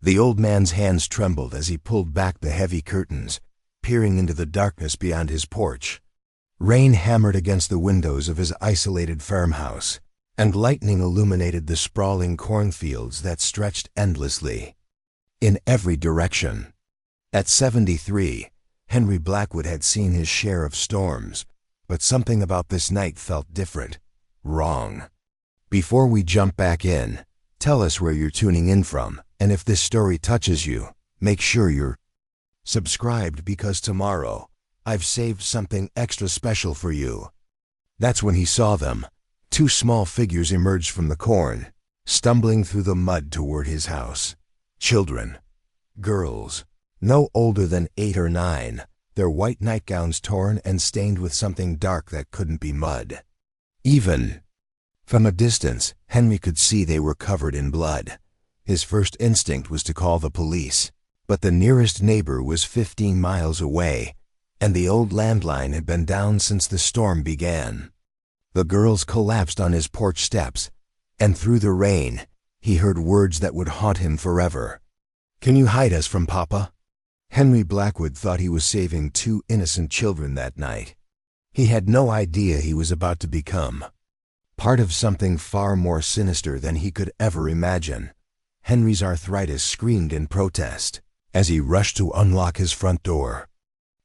The old man's hands trembled as he pulled back the heavy curtains, peering into the darkness beyond his porch. Rain hammered against the windows of his isolated farmhouse, and lightning illuminated the sprawling cornfields that stretched endlessly in every direction. At 73, Henry Blackwood had seen his share of storms, but something about this night felt different, wrong. Before we jump back in, tell us where you're tuning in from, and if this story touches you, make sure you're subscribed, because tomorrow I've saved something extra special for you. That's when he saw them. Two small figures emerged from the corn, stumbling through the mud toward his house. Children. Girls. No older than 8 or 9, their white nightgowns torn and stained with something dark that couldn't be mud. Even from a distance, Henry could see they were covered in blood. His first instinct was to call the police, but the nearest neighbor was 15 miles away, and the old landline had been down since the storm began. The girls collapsed on his porch steps, and through the rain, he heard words that would haunt him forever. "Can you hide us from Papa?" Henry Blackwood thought he was saving 2 innocent children that night. He had no idea he was about to become part of something far more sinister than he could ever imagine. Henry's arthritis screamed in protest as he rushed to unlock his front door.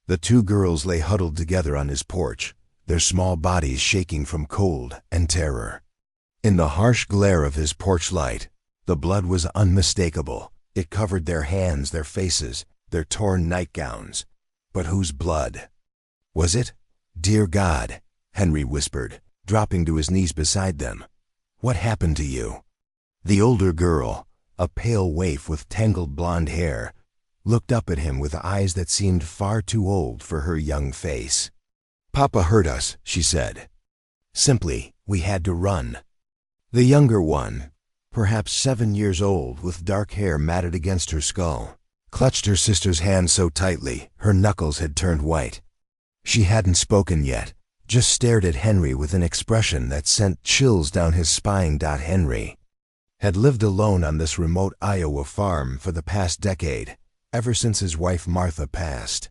The 2 girls lay huddled together on his porch, their small bodies shaking from cold and terror. In the harsh glare of his porch light, the blood was unmistakable. It covered their hands, their faces, their torn nightgowns. But whose blood was it? "Dear God," Henry whispered, dropping to his knees beside them. "What happened to you?" The older girl, a pale waif with tangled blonde hair, looked up at him with eyes that seemed far too old for her young face. "Papa hurt us," she said. "Simply, we had to run." The younger one, perhaps 7 years old, with dark hair matted against her skull, clutched her sister's hand so tightly her knuckles had turned white. She hadn't spoken yet, just stared at Henry with an expression that sent chills down his spine. Henry had lived alone on this remote Iowa farm for the past decade, ever since his wife Martha passed.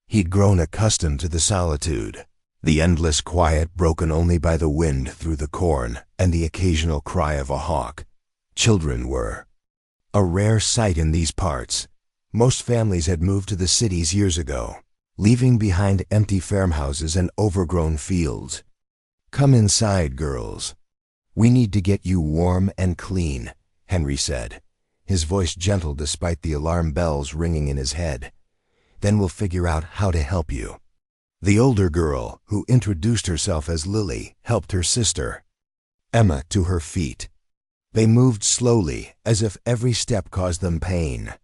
He'd grown accustomed to the solitude, the endless quiet broken only by the wind through the corn and the occasional cry of a hawk. Children were a rare sight in these parts. Most families had moved to the cities years ago, leaving behind empty farmhouses and overgrown fields. "Come inside, girls. We need to get you warm and clean," Henry said, his voice gentle despite the alarm bells ringing in his head. "Then we'll figure out how to help you." The older girl, who introduced herself as Lily, helped her sister, Emma, to her feet. They moved slowly, as if every step caused them pain.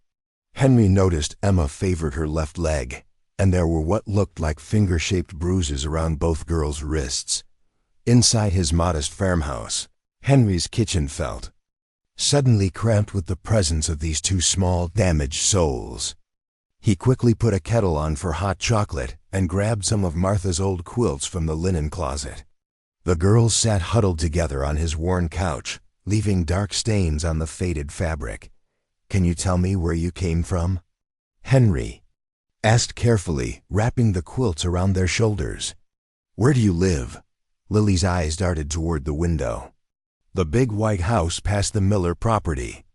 Henry noticed Emma favored her left leg, and there were what looked like finger-shaped bruises around both girls' wrists. Inside his modest farmhouse, Henry's kitchen felt suddenly cramped with the presence of these 2 small, damaged souls. He quickly put a kettle on for hot chocolate and grabbed some of Martha's old quilts from the linen closet. The girls sat huddled together on his worn couch, leaving dark stains on the faded fabric. "Can you tell me where you came from?" Henry asked carefully, wrapping the quilts around their shoulders. "Where do you live?" Lily's eyes darted toward the window. "The big white house past the Miller property.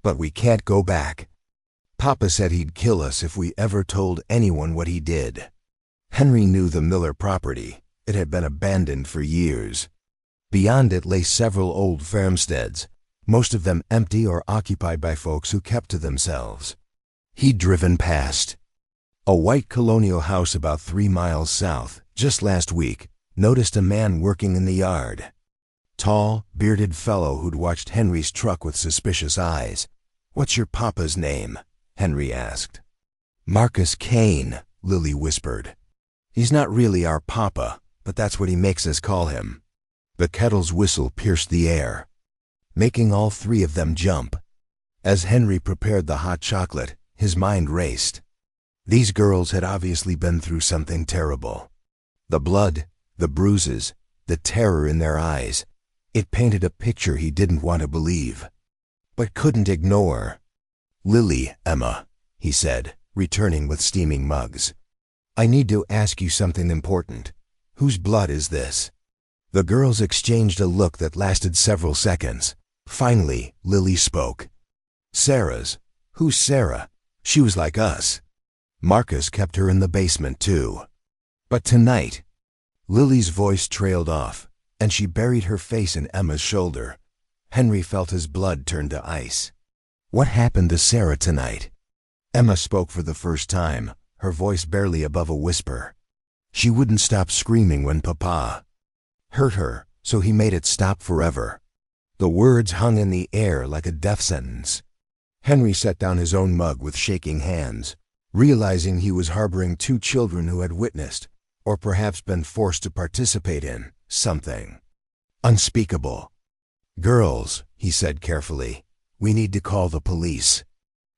But we can't go back. Papa said he'd kill us if we ever told anyone what he did." Henry knew the Miller property. It had been abandoned for years. Beyond it lay several old farmsteads, most of them empty or occupied by folks who kept to themselves. He'd driven past a white colonial house about 3 miles south just last week, noticed a man working in the yard. Tall, bearded fellow who'd watched Henry's truck with suspicious eyes. "What's your papa's name?" Henry asked. "Marcus Kane," Lily whispered. "He's not really our papa, but that's what he makes us call him." The kettle's whistle pierced the air, making all 3 of them jump. As Henry prepared the hot chocolate, his mind raced. These girls had obviously been through something terrible. The blood, the bruises, the terror in their eyes, it painted a picture he didn't want to believe, but couldn't ignore. "Lily, Emma," he said, returning with steaming mugs. "I need to ask you something important. Whose blood is this?" The girls exchanged a look that lasted several seconds. Finally, Lily spoke. "Sarah's. Who's Sarah? She was like us. Marcus kept her in the basement too. But tonight—" Lily's voice trailed off, and she buried her face in Emma's shoulder. Henry felt his blood turn to ice. "What happened to Sarah tonight?" Emma spoke for the first time, her voice barely above a whisper. "She wouldn't stop screaming when Papa hurt her, so he made it stop forever." The words hung in the air like a death sentence. Henry set down his own mug with shaking hands, realizing he was harboring two children who had witnessed, or perhaps been forced to participate in, something unspeakable. "Girls," he said carefully, "we need to call the police.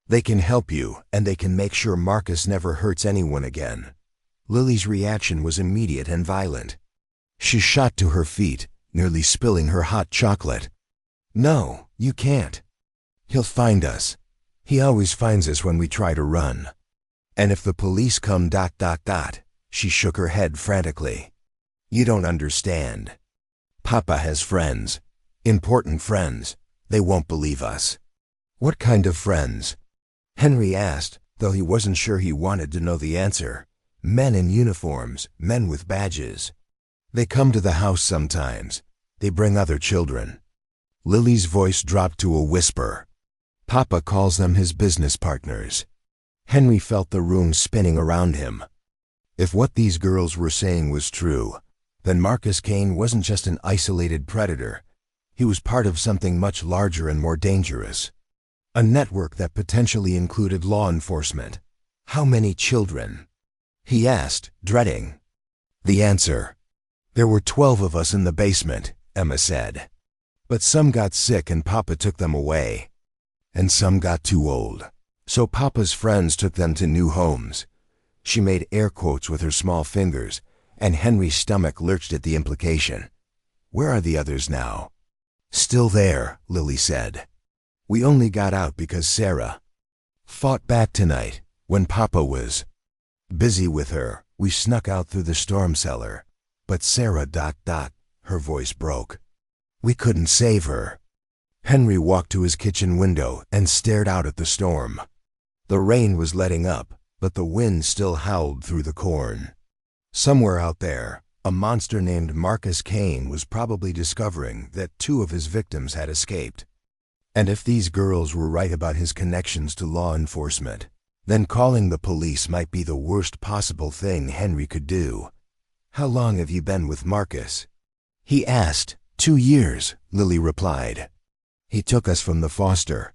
They can help you, and they can make sure Marcus never hurts anyone again." Lily's reaction was immediate and violent. She shot to her feet, nearly spilling her hot chocolate. "No, you can't. He'll find us. He always finds us when we try to run. And if the police come ... She shook her head frantically. "You don't understand. Papa has friends. Important friends. They won't believe us." "What kind of friends?" Henry asked, though he wasn't sure he wanted to know the answer. "Men in uniforms, men with badges. They come to the house sometimes. They bring other children." Lily's voice dropped to a whisper. "Papa calls them his business partners." Henry felt the room spinning around him. If what these girls were saying was true, then Marcus Kane wasn't just an isolated predator. He was part of something much larger and more dangerous. A network that potentially included law enforcement. "How many children?" he asked, dreading the answer. "There were 12 of us in the basement," Emma said. "But some got sick and Papa took them away. And some got too old. So Papa's friends took them to new homes." She made air quotes with her small fingers, and Henry's stomach lurched at the implication. "Where are the others now?" "Still there," Lily said. "We only got out because Sarah fought back tonight. When Papa was busy with her, we snuck out through the storm cellar. But Sarah ... Her voice broke. "We couldn't save her." Henry walked to his kitchen window and stared out at the storm. The rain was letting up, but the wind still howled through the corn. Somewhere out there, a monster named Marcus Kane was probably discovering that 2 of his victims had escaped. And if these girls were right about his connections to law enforcement, then calling the police might be the worst possible thing Henry could do. "How long have you been with Marcus?" he asked. 2 years, Lily replied. "He took us from the foster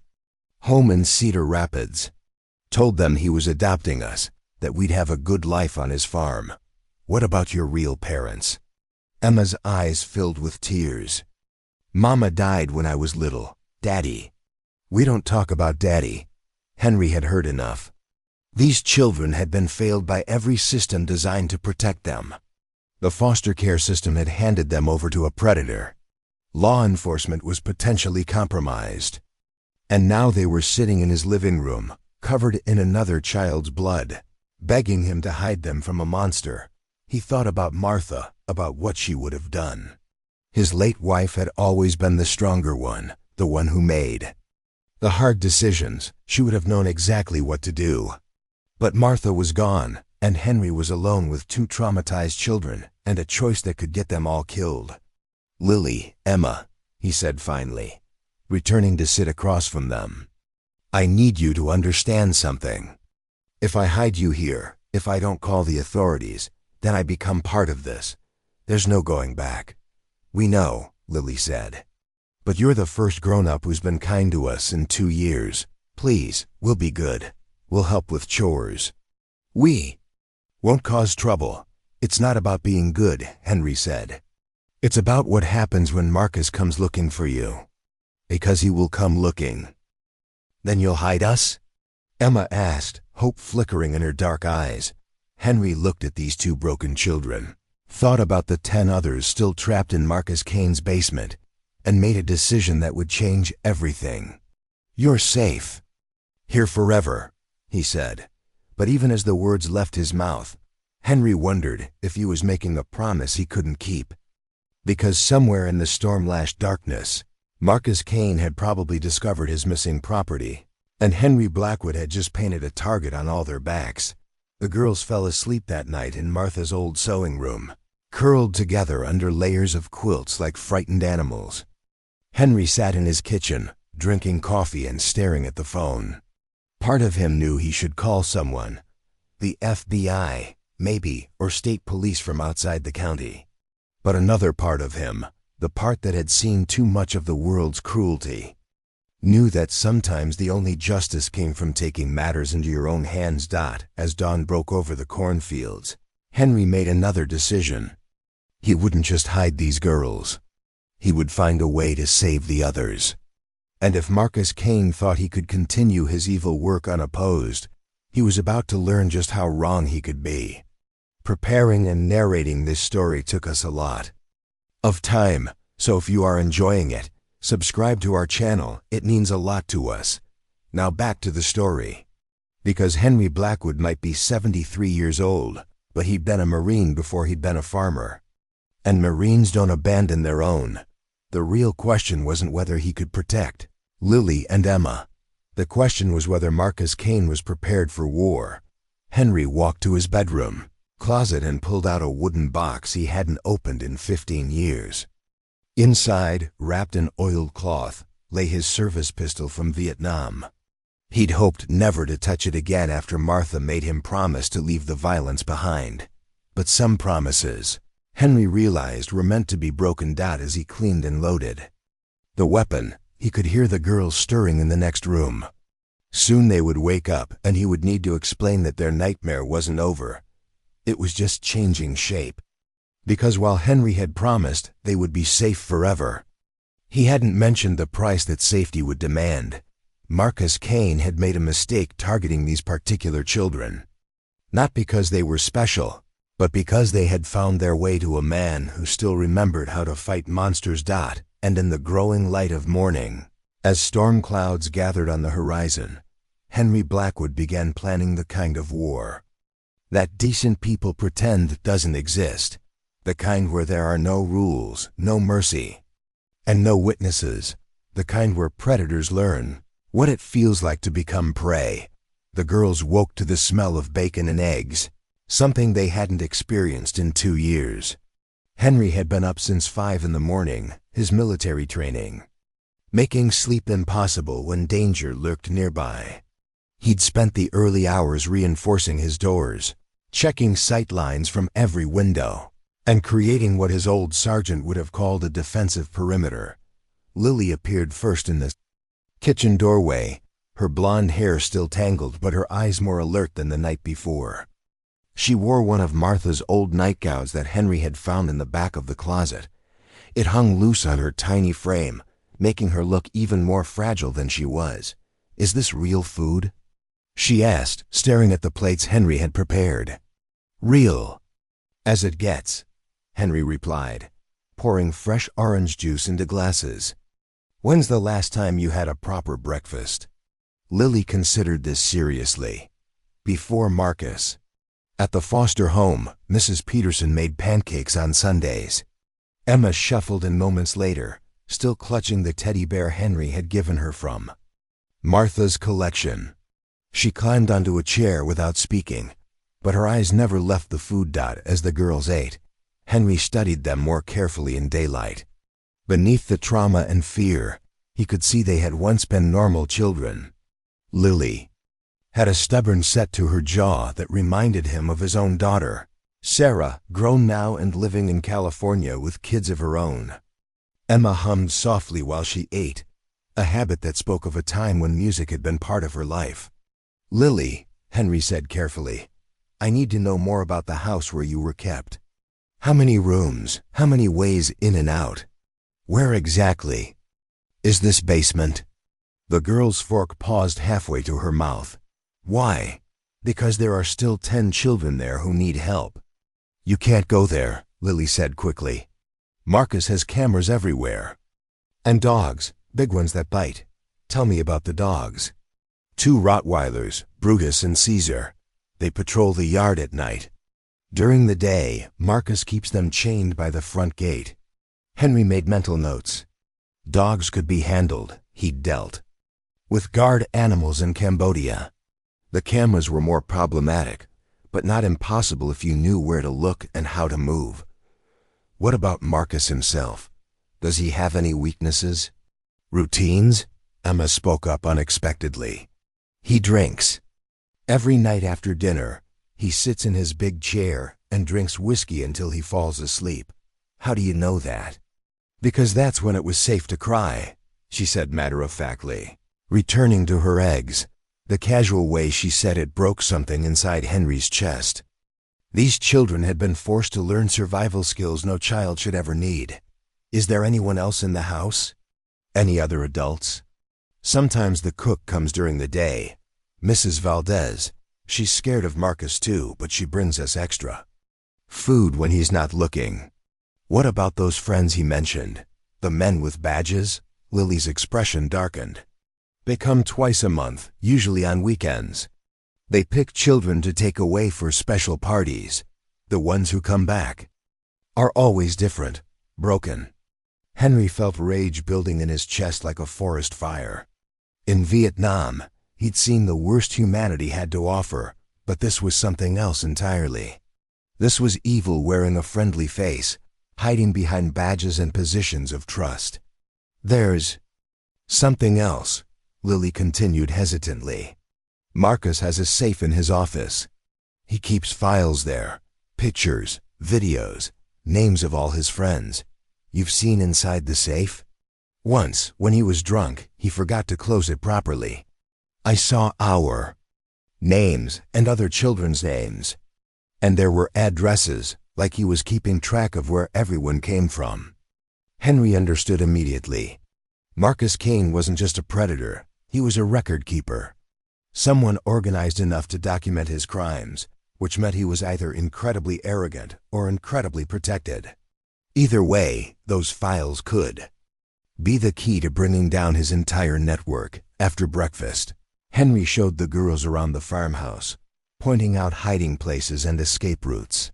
home in Cedar Rapids. Told them he was adopting us, that we'd have a good life on his farm. What about your real parents?" Emma's eyes filled with tears. "Mama died when I was little. Daddy." "We don't talk about Daddy." Henry had heard enough. These children had been failed by every system designed to protect them. The foster care system had handed them over to a predator. Law enforcement was potentially compromised. And now they were sitting in his living room, covered in another child's blood, begging him to hide them from a monster. He thought about Martha, about what she would have done. His late wife had always been the stronger one, the one who made the hard decisions. She would have known exactly what to do. But Martha was gone, and Henry was alone with 2 traumatized children and a choice that could get them all killed. "Lily, Emma," he said finally, returning to sit across from them. "I need you to understand something. If I hide you here, if I don't call the authorities, then I become part of this. There's no going back." "We know," Lily said. "But you're the first grown-up who's been kind to us in 2 years. Please, we'll be good. We'll help with chores. We won't cause trouble. It's not about being good," Henry said. "It's about what happens when Marcus comes looking for you. Because he will come looking." "Then you'll hide us?" Emma asked, hope flickering in her dark eyes. Henry looked at these 2 broken children, thought about the 10 others still trapped in Marcus Kane's basement, and made a decision that would change everything. "You're safe." "Here forever," he said. But even as the words left his mouth, Henry wondered if he was making a promise he couldn't keep. Because somewhere in the storm-lashed darkness, Marcus Kane had probably discovered his missing property, and Henry Blackwood had just painted a target on all their backs. The girls fell asleep that night in Martha's old sewing room, curled together under layers of quilts like frightened animals. Henry sat in his kitchen, drinking coffee and staring at the phone. Part of him knew he should call someone. The FBI, maybe, or state police from outside the county. But another part of him, the part that had seen too much of the world's cruelty, knew that sometimes the only justice came from taking matters into your own hands. As dawn broke over the cornfields, Henry made another decision. He wouldn't just hide these girls. He would find a way to save the others. And if Marcus Kane thought he could continue his evil work unopposed, he was about to learn just how wrong he could be. Preparing and narrating this story took us a lot of time, so if you are enjoying it, subscribe to our channel. It means a lot to us. Now back to the story. Because Henry Blackwood might be 73 years old, but he'd been a Marine before he'd been a farmer. And Marines don't abandon their own. The real question wasn't whether he could protect Lily and Emma. The question was whether Marcus Kane was prepared for war. Henry walked to his bedroom closet and pulled out a wooden box he hadn't opened in 15 years. Inside, wrapped in oiled cloth, lay his service pistol from Vietnam. He'd hoped never to touch it again after Martha made him promise to leave the violence behind. But some promises, Henry realized, were meant to be broken down as he cleaned and loaded. The weapon, he could hear the girls stirring in the next room. Soon they would wake up and he would need to explain that their nightmare wasn't over. It was just changing shape. Because while Henry had promised they would be safe forever, he hadn't mentioned the price that safety would demand. Marcus Kane had made a mistake targeting these particular children. Not because they were special, but because they had found their way to a man who still remembered how to fight monsters. And in the growing light of morning, as storm clouds gathered on the horizon, Henry Blackwood began planning the kind of war that decent people pretend doesn't exist, the kind where there are no rules, no mercy, and no witnesses, the kind where predators learn what it feels like to become prey. The girls woke to the smell of bacon and eggs, something they hadn't experienced in 2 years. Henry had been up since 5 in the morning, his military training, making sleep impossible when danger lurked nearby. He'd spent the early hours reinforcing his doors, checking sight lines from every window, and creating what his old sergeant would have called a defensive perimeter. Lily appeared first in the kitchen doorway, her blonde hair still tangled but her eyes more alert than the night before. She wore one of Martha's old nightgowns that Henry had found in the back of the closet. It hung loose on her tiny frame, making her look even more fragile than she was. "Is this real food?" she asked, staring at the plates Henry had prepared. "Real as it gets," Henry replied, pouring fresh orange juice into glasses. "When's the last time you had a proper breakfast?" Lily considered this seriously. Before Marcus. At the foster home, Mrs. Peterson made pancakes on Sundays. Emma shuffled in moments later, still clutching the teddy bear Henry had given her from Martha's collection. She climbed onto a chair without speaking, but her eyes never left the food. As the girls ate, Henry studied them more carefully in daylight. Beneath the trauma and fear, he could see they had once been normal children. Lily had a stubborn set to her jaw that reminded him of his own daughter, Sarah, grown now and living in California with kids of her own. Emma hummed softly while she ate, a habit that spoke of a time when music had been part of her life. "Lily," Henry said carefully, "I need to know more about the house where you were kept. How many rooms? How many ways in and out? Where exactly is this basement?" The girl's fork paused halfway to her mouth. "Why?" "Because there are still 10 children there who need help." "You can't go there," Lily said quickly. "Marcus has cameras everywhere. And dogs, big ones that bite. Tell me about the dogs." 2 Rottweilers, Brutus and Caesar. They patrol the yard at night. During the day, Marcus keeps them chained by the front gate. Henry made mental notes. Dogs could be handled, he dealt with guard animals in Cambodia. The cameras were more problematic, but not impossible if you knew where to look and how to move. What about Marcus himself? Does he have any weaknesses? Routines? Emma spoke up unexpectedly. He drinks. Every night after dinner, he sits in his big chair and drinks whiskey until he falls asleep. How do you know that? Because that's when it was safe to cry, she said matter-of-factly. Returning to her eggs, the casual way she said it broke something inside Henry's chest. These children had been forced to learn survival skills no child should ever need. Is there anyone else in the house? Any other adults? Sometimes the cook comes during the day. Mrs. Valdez. She's scared of Marcus too, but she brings us extra food when he's not looking. What about those friends he mentioned? The men with badges? Lily's expression darkened. They come twice a month, usually on weekends. They pick children to take away for special parties. The ones who come back are always different, broken. Henry felt rage building in his chest like a forest fire. In Vietnam, he'd seen the worst humanity had to offer, but this was something else entirely. This was evil wearing a friendly face, hiding behind badges and positions of trust. There's something else, Lily continued hesitantly. Marcus has a safe in his office. He keeps files there, pictures, videos, names of all his friends. You've seen inside the safe? Once, when he was drunk, he forgot to close it properly. I saw our names and other children's names. And there were addresses, like he was keeping track of where everyone came from. Henry understood immediately. Marcus Kane wasn't just a predator, he was a record keeper. Someone organized enough to document his crimes, which meant he was either incredibly arrogant or incredibly protected. Either way, those files could be the key to bringing down his entire network. After breakfast, Henry showed the girls around the farmhouse, pointing out hiding places and escape routes.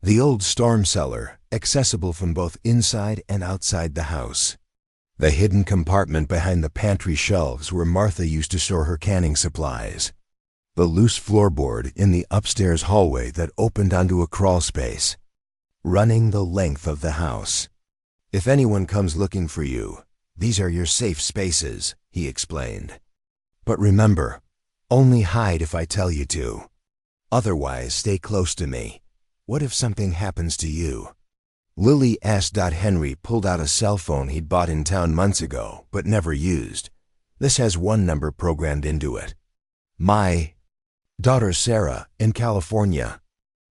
The old storm cellar, accessible from both inside and outside the house. The hidden compartment behind the pantry shelves where Martha used to store her canning supplies. The loose floorboard in the upstairs hallway that opened onto a crawl space, running the length of the house. If anyone comes looking for you, these are your safe spaces, he explained. But remember, only hide if I tell you to. Otherwise, stay close to me. What if something happens to you? Lily asked. Henry pulled out a cell phone he'd bought in town months ago, but never used. This has one number programmed into it. My daughter Sarah, in California.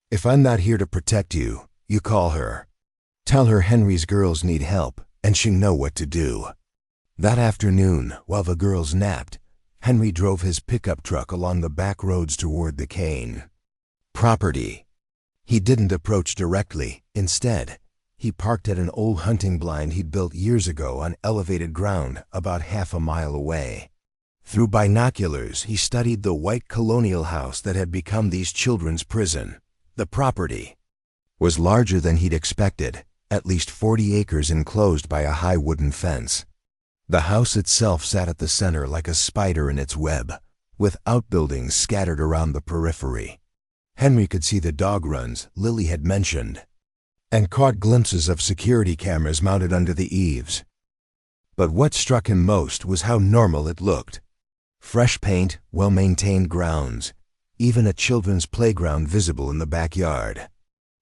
If I'm not here to protect you, you call her. Tell her Henry's girls need help, and she'll know what to do. That afternoon, while the girls napped, Henry drove his pickup truck along the back roads toward the Kane property. He didn't approach directly. Instead, he parked at an old hunting blind he'd built years ago on elevated ground about half a mile away. Through binoculars, he studied the white colonial house that had become these children's prison. The property was larger than he'd expected, at least 40 acres enclosed by a high wooden fence. The house itself sat at the center like a spider in its web, with outbuildings scattered around the periphery. Henry could see the dog runs Lily had mentioned, and caught glimpses of security cameras mounted under the eaves. But what struck him most was how normal it looked. Fresh paint, well-maintained grounds, even a children's playground visible in the backyard.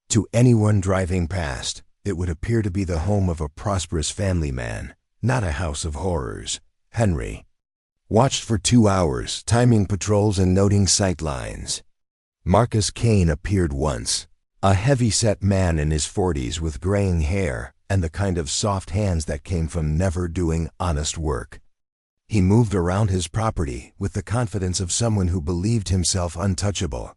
To anyone driving past, it would appear to be the home of a prosperous family man, not a house of horrors. Henry watched for 2 hours, timing patrols and noting sight lines. Marcus Kane appeared once, a heavy-set man in his 40s with graying hair and the kind of soft hands that came from never doing honest work. He moved around his property with the confidence of someone who believed himself untouchable.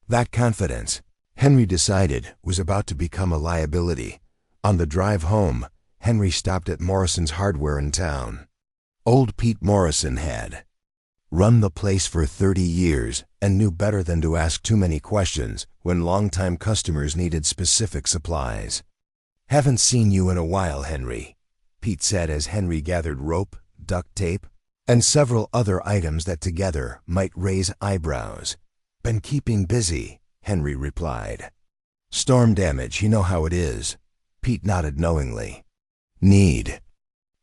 That confidence, Henry decided, was about to become a liability. On the drive home, Henry stopped at Morrison's Hardware in town. Old Pete Morrison had Run the place for 30 years and knew better than to ask too many questions when longtime customers needed specific supplies. "Haven't seen you in a while, Henry," Pete said as Henry gathered rope, duct tape, and several other items that together might raise eyebrows. "Been keeping busy," Henry replied. "Storm damage, you know how it is." Pete nodded knowingly. "Need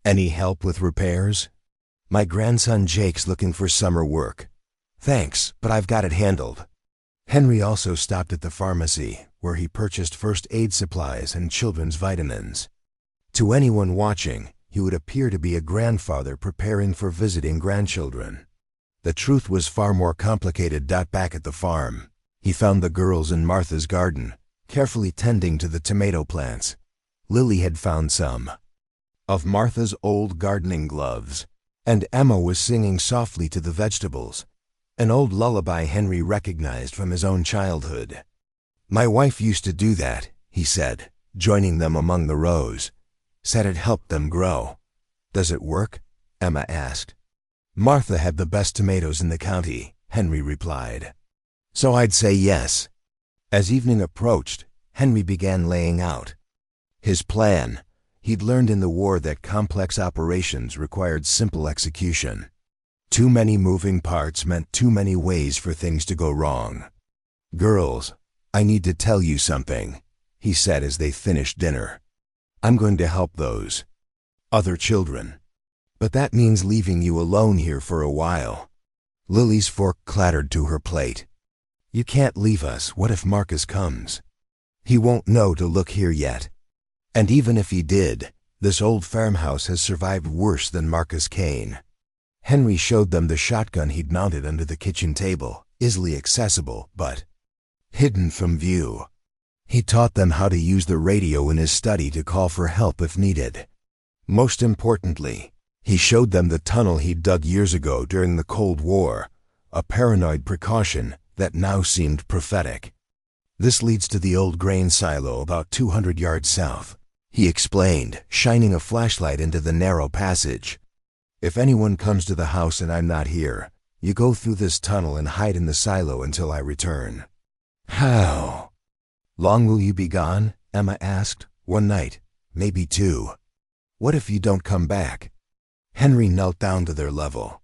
any help with repairs?" "My grandson Jake's looking for summer work." "Thanks, but I've got it handled." Henry also stopped at the pharmacy, where he purchased first aid supplies and children's vitamins. To anyone watching, he would appear to be a grandfather preparing for visiting grandchildren. The truth was far more complicated. Back at the farm, he found the girls in Martha's garden, carefully tending to the tomato plants. Lily had found some of Martha's old gardening gloves, and Emma was singing softly to the vegetables, an old lullaby Henry recognized from his own childhood. "My wife used to do that," he said, joining them among the rows. "Said it helped them grow." "Does it work?" Emma asked. "Martha had the best tomatoes in the county," Henry replied. "So I'd say yes." As evening approached, Henry began laying out his plan. He'd learned in the war that complex operations required simple execution. Too many moving parts meant too many ways for things to go wrong. "Girls, I need to tell you something," he said as they finished dinner. "I'm going to help those other children. But that means leaving you alone here for a while." Lily's fork clattered to her plate. "You can't leave us. What if Marcus comes? He won't know to look here yet. And even if he did, this old farmhouse has survived worse than Marcus Kane." Henry showed them the shotgun he'd mounted under the kitchen table, easily accessible, but hidden from view. He taught them how to use the radio in his study to call for help if needed. Most importantly, he showed them the tunnel he'd dug years ago during the Cold War, a paranoid precaution that now seemed prophetic. "This leads to the old grain silo about 200 yards south," he explained, shining a flashlight into the narrow passage. "If anyone comes to the house and I'm not here, you go through this tunnel and hide in the silo until I return." "How long will you be gone?" Emma asked. "1 night, maybe 2. What if you don't come back?" Henry knelt down to their level.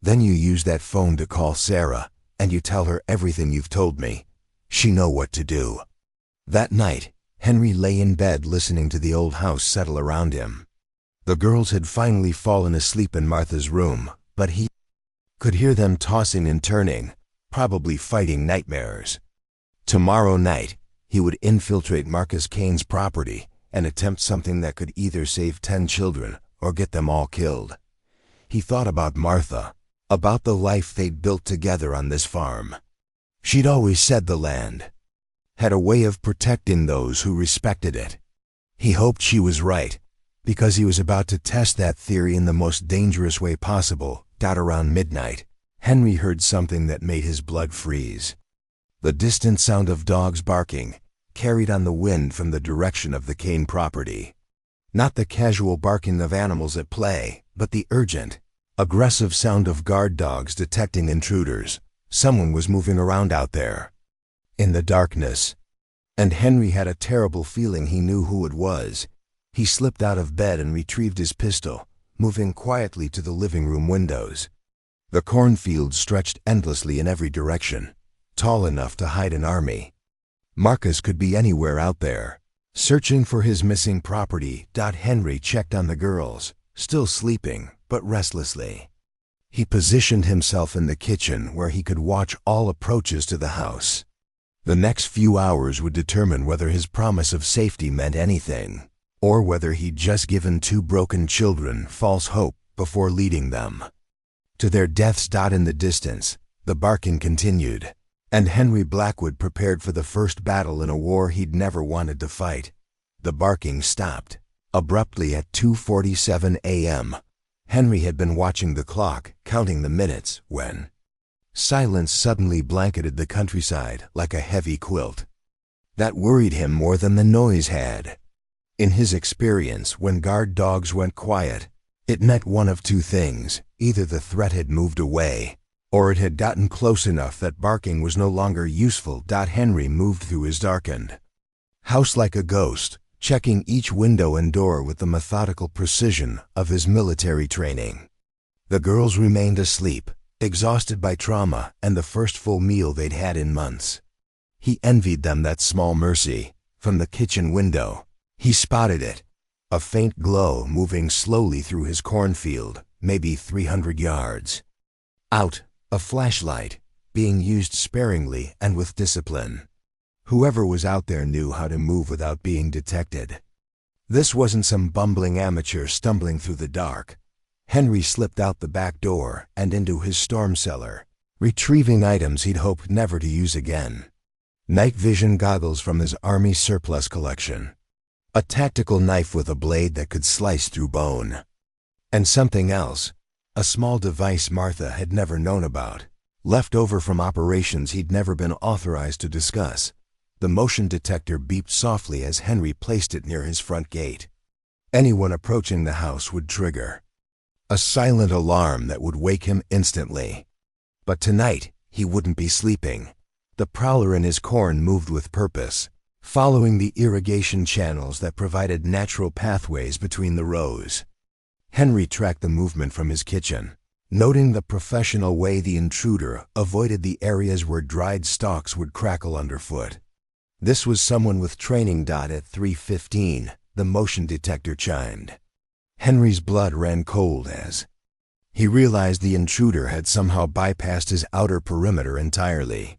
"Then you use that phone to call Sarah, and you tell her everything you've told me. She know what to do." That night, Henry lay in bed listening to the old house settle around him. The girls had finally fallen asleep in Martha's room, but he could hear them tossing and turning, probably fighting nightmares. Tomorrow night, he would infiltrate Marcus Kane's property and attempt something that could either save 10 children or get them all killed. He thought about Martha, about the life they'd built together on this farm. She'd always said the land had a way of protecting those who respected it. He hoped she was right, because he was about to test that theory in the most dangerous way possible. Around midnight, Henry heard something that made his blood freeze. The distant sound of dogs barking, carried on the wind from the direction of the Kane property. Not the casual barking of animals at play, but the urgent, aggressive sound of guard dogs detecting intruders. Someone was moving around out there, in the darkness. And Henry had a terrible feeling he knew who it was. He slipped out of bed and retrieved his pistol, moving quietly to the living room windows. The cornfields stretched endlessly in every direction, tall enough to hide an army. Marcus could be anywhere out there, searching for his missing property. Henry checked on the girls, still sleeping, but restlessly. He positioned himself in the kitchen where he could watch all approaches to the house. The next few hours would determine whether his promise of safety meant anything, or whether he'd just given 2 broken children false hope before leading them to their deaths. In the distance, the barking continued, and Henry Blackwood prepared for the first battle in a war he'd never wanted to fight. The barking stopped abruptly at 2:47 a.m. Henry had been watching the clock, counting the minutes, when silence suddenly blanketed the countryside like a heavy quilt. That worried him more than the noise had. In his experience, when guard dogs went quiet, it meant one of 2 things. Either the threat had moved away, or it had gotten close enough that barking was no longer useful. Henry moved through his darkened house like a ghost, checking each window and door with the methodical precision of his military training. The girls remained asleep, exhausted by trauma and the first full meal they'd had in months. He envied them that small mercy. From the kitchen window, he spotted it, a faint glow moving slowly through his cornfield, maybe 300 yards. Out, a flashlight, being used sparingly and with discipline. Whoever was out there knew how to move without being detected. This wasn't some bumbling amateur stumbling through the dark. Henry slipped out the back door and into his storm cellar, retrieving items he'd hoped never to use again. Night vision goggles from his army surplus collection. A tactical knife with a blade that could slice through bone. And something else, a small device Martha had never known about, left over from operations he'd never been authorized to discuss. The motion detector beeped softly as Henry placed it near his front gate. Anyone approaching the house would trigger a silent alarm that would wake him instantly. But tonight, he wouldn't be sleeping. The prowler in his corn moved with purpose, following the irrigation channels that provided natural pathways between the rows. Henry tracked the movement from his kitchen, noting the professional way the intruder avoided the areas where dried stalks would crackle underfoot. This was someone with training. At 3:15, the motion detector chimed. Henry's blood ran cold as he realized the intruder had somehow bypassed his outer perimeter entirely.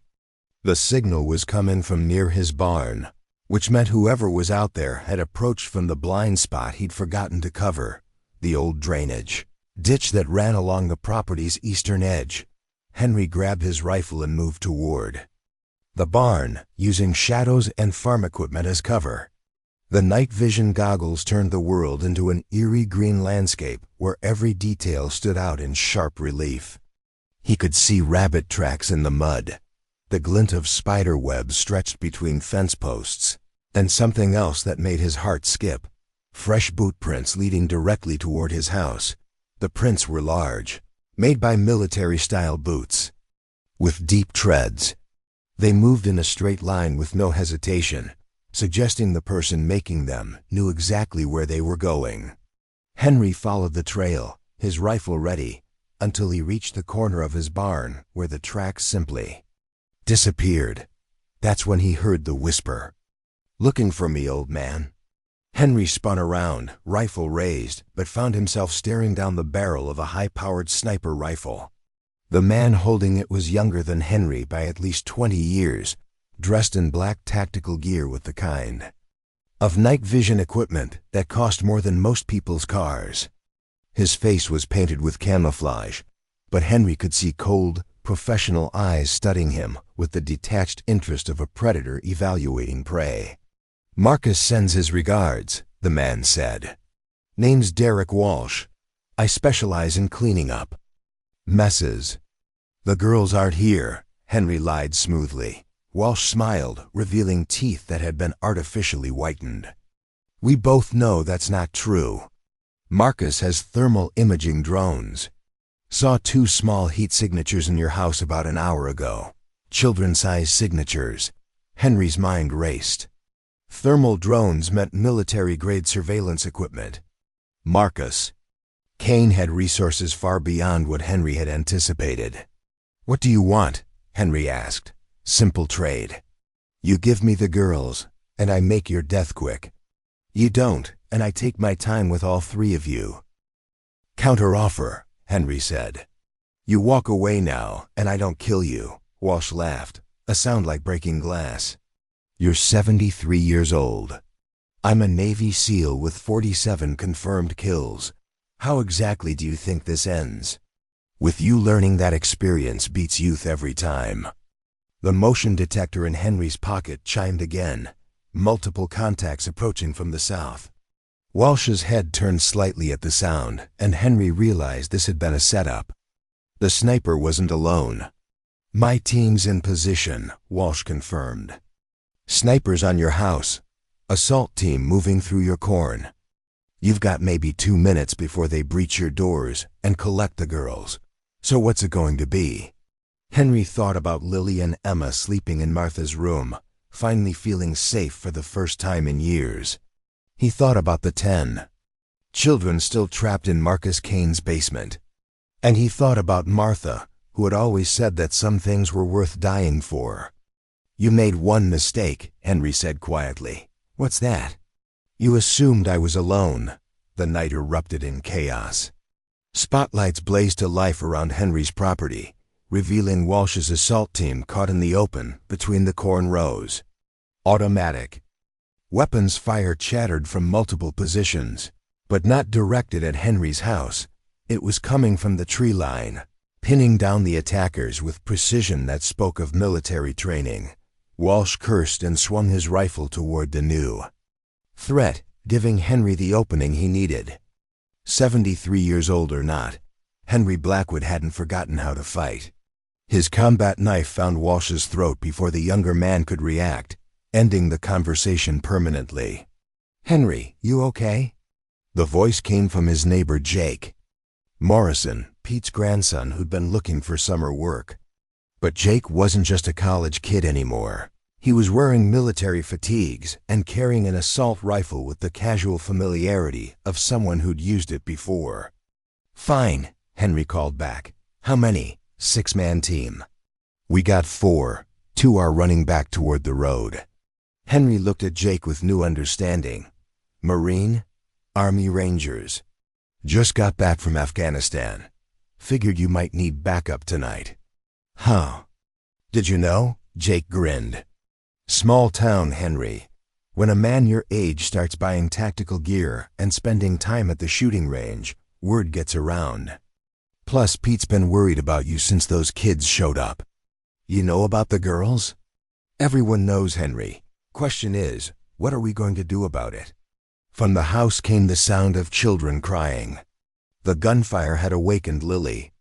The signal was coming from near his barn, which meant whoever was out there had approached from the blind spot he'd forgotten to cover, the old drainage ditch that ran along the property's eastern edge. Henry grabbed his rifle and moved toward the barn, using shadows and farm equipment as cover. The night vision goggles turned the world into an eerie green landscape where every detail stood out in sharp relief. He could see rabbit tracks in the mud, the glint of spider webs stretched between fence posts, and something else that made his heart skip. Fresh boot prints leading directly toward his house. The prints were large, made by military-style boots, with deep treads. They moved in a straight line with no hesitation, suggesting the person making them knew exactly where they were going. Henry followed the trail, his rifle ready, until he reached the corner of his barn where the tracks simply disappeared. That's when he heard the whisper. "Looking for me, old man?" Henry spun around, rifle raised, but found himself staring down the barrel of a high-powered sniper rifle. The man holding it was younger than Henry by at least 20 years, dressed in black tactical gear with the kind of night vision equipment that cost more than most people's cars. His face was painted with camouflage, but Henry could see cold, professional eyes studying him with the detached interest of a predator evaluating prey. "Marcus sends his regards," the man said. "Name's Derek Walsh. I specialize in cleaning up messes." "The girls aren't here," Henry lied smoothly. Walsh smiled, revealing teeth that had been artificially whitened. "We both know that's not true. Marcus has thermal imaging drones. Saw 2 small heat signatures in your house about an hour ago. Children-sized signatures." Henry's mind raced. Thermal drones meant military-grade surveillance equipment. Marcus. Kane had resources far beyond what Henry had anticipated. "What do you want?" Henry asked. "Simple trade. You give me the girls, and I make your death quick. You don't, and I take my time with all 3 of you." "Counter-offer," Henry said. "You walk away now, and I don't kill you." Walsh laughed, a sound like breaking glass. "You're 73 years old. I'm a Navy SEAL with 47 confirmed kills. How exactly do you think this ends? With you learning that experience beats youth every time." The motion detector in Henry's pocket chimed again, multiple contacts approaching from the south. Walsh's head turned slightly at the sound, and Henry realized this had been a setup. The sniper wasn't alone. "My team's in position," Walsh confirmed. "Snipers on your house. Assault team moving through your corn." You've got maybe 2 minutes before they breach your doors and collect the girls. So what's it going to be? Henry thought about Lily and Emma sleeping in Martha's room, finally feeling safe for the first time in years. He thought about the 10 children still trapped in Marcus Kane's basement. And he thought about Martha, who had always said that some things were worth dying for. "You made one mistake," Henry said quietly. "What's that?" "You assumed I was alone." The night erupted in chaos. Spotlights blazed to life around Henry's property, revealing Walsh's assault team caught in the open between the corn rows. Automatic weapons fire chattered from multiple positions, but not directed at Henry's house. It was coming from the tree line, pinning down the attackers with precision that spoke of military training. Walsh cursed and swung his rifle toward the new threat, giving Henry the opening he needed. 73 years old or not, Henry Blackwood hadn't forgotten how to fight. His combat knife found Walsh's throat before the younger man could react, ending the conversation permanently. "Henry, you okay?" The voice came from his neighbor Jake Morrison, Pete's grandson who'd been looking for summer work. But Jake wasn't just a college kid anymore. He was wearing military fatigues and carrying an assault rifle with the casual familiarity of someone who'd used it before. "Fine," Henry called back. "How many?" "6-man team." "We got 4. 2 are running back toward the road." Henry looked at Jake with new understanding. "Marine? Army Rangers. Just got back from Afghanistan. Figured you might need backup tonight." "Huh. Did you know?" Jake grinned. "Small town, Henry. When a man your age starts buying tactical gear and spending time at the shooting range, word gets around. Plus, Pete's been worried about you since those kids showed up." "You know about the girls?" "Everyone knows, Henry. Question is, what are we going to do about it?" From the house came the sound of children crying. The gunfire had awakened Lily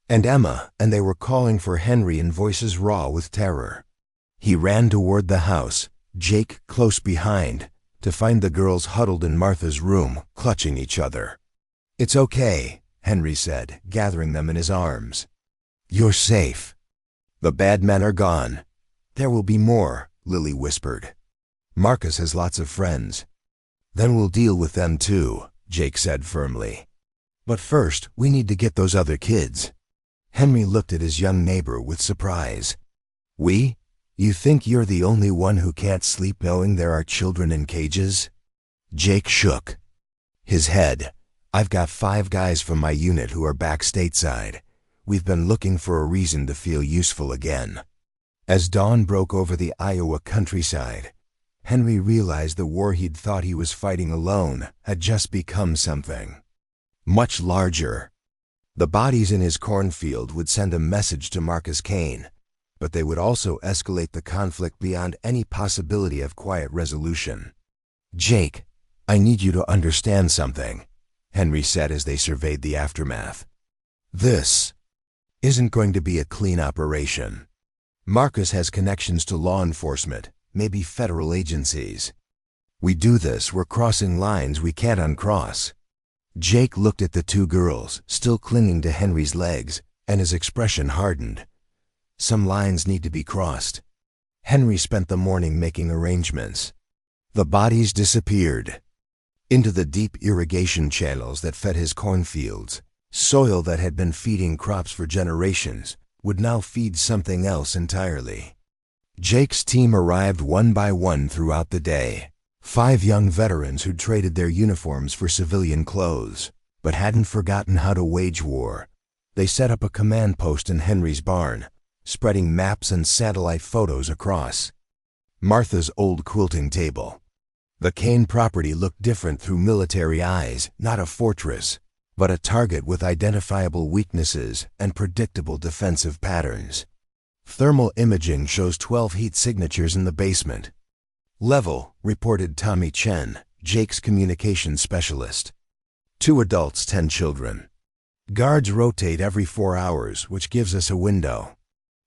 and Emma, and they were calling for Henry in voices raw with terror. He ran toward the house, Jake close behind, to find the girls huddled in Martha's room, clutching each other. "It's okay," Henry said, gathering them in his arms. "You're safe. The bad men are gone." "There will be more," Lily whispered. "Marcus has lots of friends." "Then we'll deal with them too," Jake said firmly. "But first, we need to get those other kids." Henry looked at his young neighbor with surprise. "We? You think you're the only one who can't sleep knowing there are children in cages?" Jake shook his head. "I've got 5 guys from my unit who are back stateside. We've been looking for a reason to feel useful again." As dawn broke over the Iowa countryside, Henry realized the war he'd thought he was fighting alone had just become something much larger. The bodies in his cornfield would send a message to Marcus Kane, but they would also escalate the conflict beyond any possibility of quiet resolution. "Jake, I need you to understand something," Henry said as they surveyed the aftermath. "This isn't going to be a clean operation. Marcus has connections to law enforcement, maybe federal agencies. We do this, we're crossing lines we can't uncross." Jake looked at the 2 girls, still clinging to Henry's legs, and his expression hardened. "Some lines need to be crossed." Henry spent the morning making arrangements. The bodies disappeared into the deep irrigation channels that fed his cornfields. Soil that had been feeding crops for generations would now feed something else entirely. Jake's team arrived one by one throughout the day. 5 young veterans who'd traded their uniforms for civilian clothes, but hadn't forgotten how to wage war. They set up a command post in Henry's barn, spreading maps and satellite photos across Martha's old quilting table. The Kane property looked different through military eyes, not a fortress, but a target with identifiable weaknesses and predictable defensive patterns. Thermal imaging shows 12 heat signatures in the basement. "Level," reported Tommy Chen, Jake's communications specialist. 2 adults, 10 children. Guards rotate every 4 hours, which gives us a window.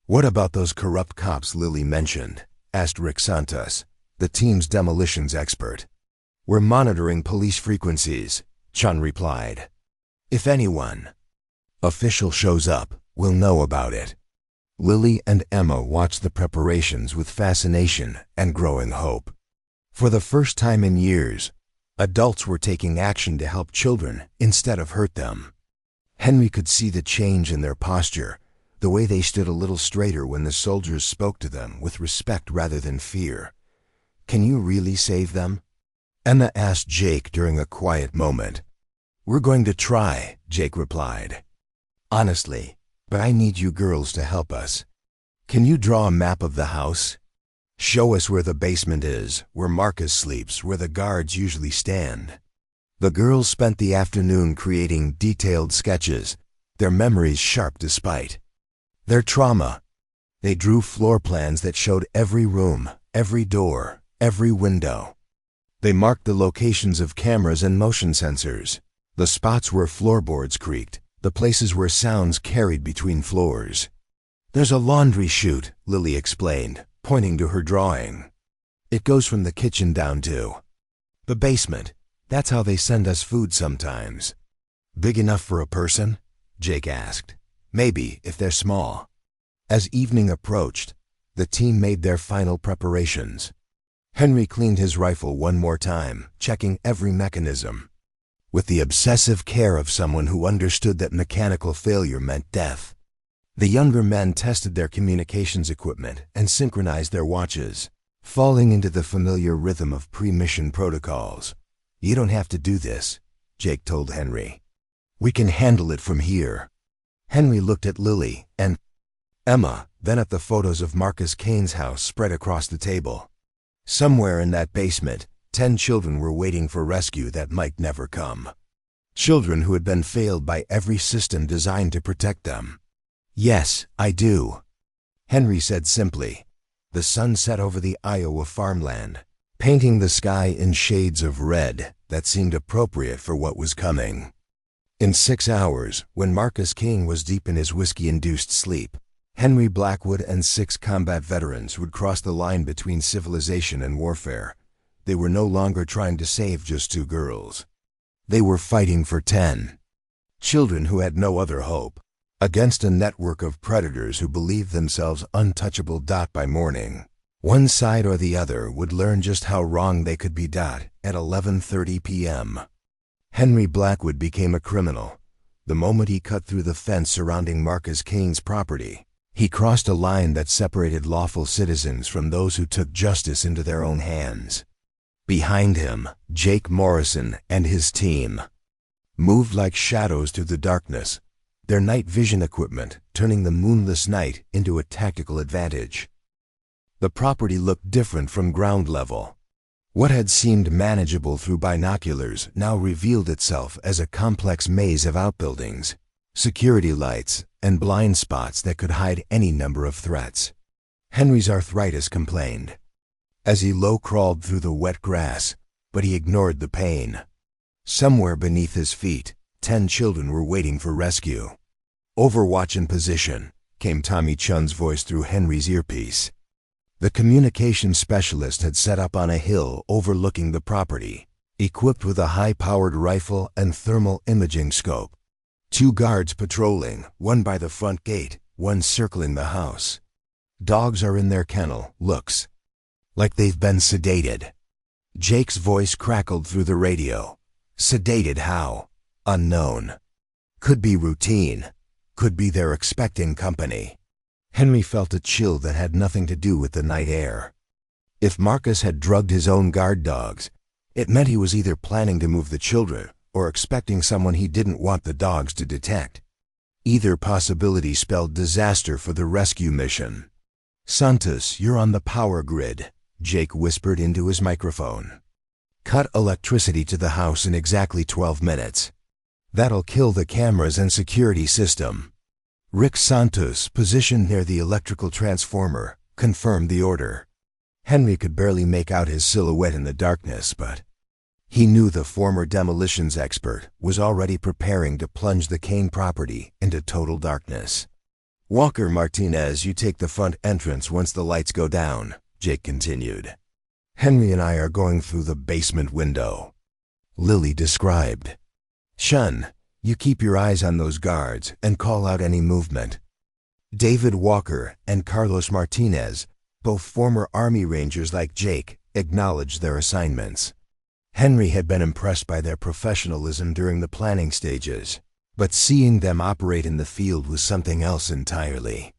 "What about those corrupt cops Lily mentioned?" asked Rick Santos, the team's demolitions expert. "We're monitoring police frequencies," Chun replied. "If anyone official shows up, we'll know about it." Lily and Emma watched the preparations with fascination and growing hope. For the first time in years, adults were taking action to help children instead of hurt them. Henry could see the change in their posture, the way they stood a little straighter when the soldiers spoke to them with respect rather than fear. "Can you really save them?" Emma asked Jake during a quiet moment. "We're going to try," Jake replied. "Honestly, but I need you girls to help us. Can you draw a map of the house? Show us where the basement is, where Marcus sleeps, where the guards usually stand." The girls spent the afternoon creating detailed sketches, their memories sharp despite their trauma. They drew floor plans that showed every room, every door, every window. They marked the locations of cameras and motion sensors, the spots where floorboards creaked, the places where sounds carried between floors. "There's a laundry chute," Lily explained, pointing to her drawing. "It goes from the kitchen down to the basement. That's how they send us food sometimes." "Big enough for a person?" Jake asked. "Maybe, if they're small." As evening approached, the team made their final preparations. Henry cleaned his rifle one more time, checking every mechanism, with the obsessive care of someone who understood that mechanical failure meant death. The younger men tested their communications equipment and synchronized their watches, falling into the familiar rhythm of pre-mission protocols. "You don't have to do this," Jake told Henry. "We can handle it from here." Henry looked at Lily and Emma, then at the photos of Marcus Kane's house spread across the table. Somewhere in that basement, 10 children were waiting for rescue that might never come. Children who had been failed by every system designed to protect them. "Yes, I do," Henry said simply. The sun set over the Iowa farmland, painting the sky in shades of red that seemed appropriate for what was coming. In 6 hours, when Marcus King was deep in his whiskey-induced sleep, Henry Blackwood and 6 combat veterans would cross the line between civilization and warfare. They were no longer trying to save just 2 girls. They were fighting for 10 children who had no other hope, against a network of predators who believed themselves untouchable. By morning, one side or the other would learn just how wrong they could be. At 11:30 p.m., Henry Blackwood became a criminal. The moment he cut through the fence surrounding Marcus Kane's property, he crossed a line that separated lawful citizens from those who took justice into their own hands. Behind him, Jake Morrison and his team moved like shadows through the darkness, their night vision equipment turning the moonless night into a tactical advantage. The property looked different from ground level. What had seemed manageable through binoculars now revealed itself as a complex maze of outbuildings, security lights, and blind spots that could hide any number of threats. Henry's arthritis complained as he low-crawled through the wet grass, but he ignored the pain. Somewhere beneath his feet, 10 children were waiting for rescue. "Overwatch in position," came Tommy Chun's voice through Henry's earpiece. The communications specialist had set up on a hill overlooking the property, equipped with a high-powered rifle and thermal imaging scope. 2 guards patrolling, one by the front gate, one circling the house. "Dogs are in their kennel, looks like they've been sedated." Jake's voice crackled through the radio. "Sedated how? Unknown. Could be routine. Could be they're expecting company." Henry felt a chill that had nothing to do with the night air. If Marcus had drugged his own guard dogs, it meant he was either planning to move the children or expecting someone he didn't want the dogs to detect. Either possibility spelled disaster for the rescue mission. "Santos, you're on the power grid," Jake whispered into his microphone. "Cut electricity to the house in exactly 12 minutes. That'll kill the cameras and security system." Rick Santos, positioned near the electrical transformer, confirmed the order. Henry could barely make out his silhouette in the darkness, but he knew the former demolitions expert was already preparing to plunge the Kane property into total darkness. "Walker Martinez, you take the front entrance once the lights go down," Jake continued. "Henry and I are going through the basement window," Lily described. "Shun, you keep your eyes on those guards and call out any movement." David Walker and Carlos Martinez, both former Army Rangers like Jake, acknowledged their assignments. Henry had been impressed by their professionalism during the planning stages, but seeing them operate in the field was something else entirely.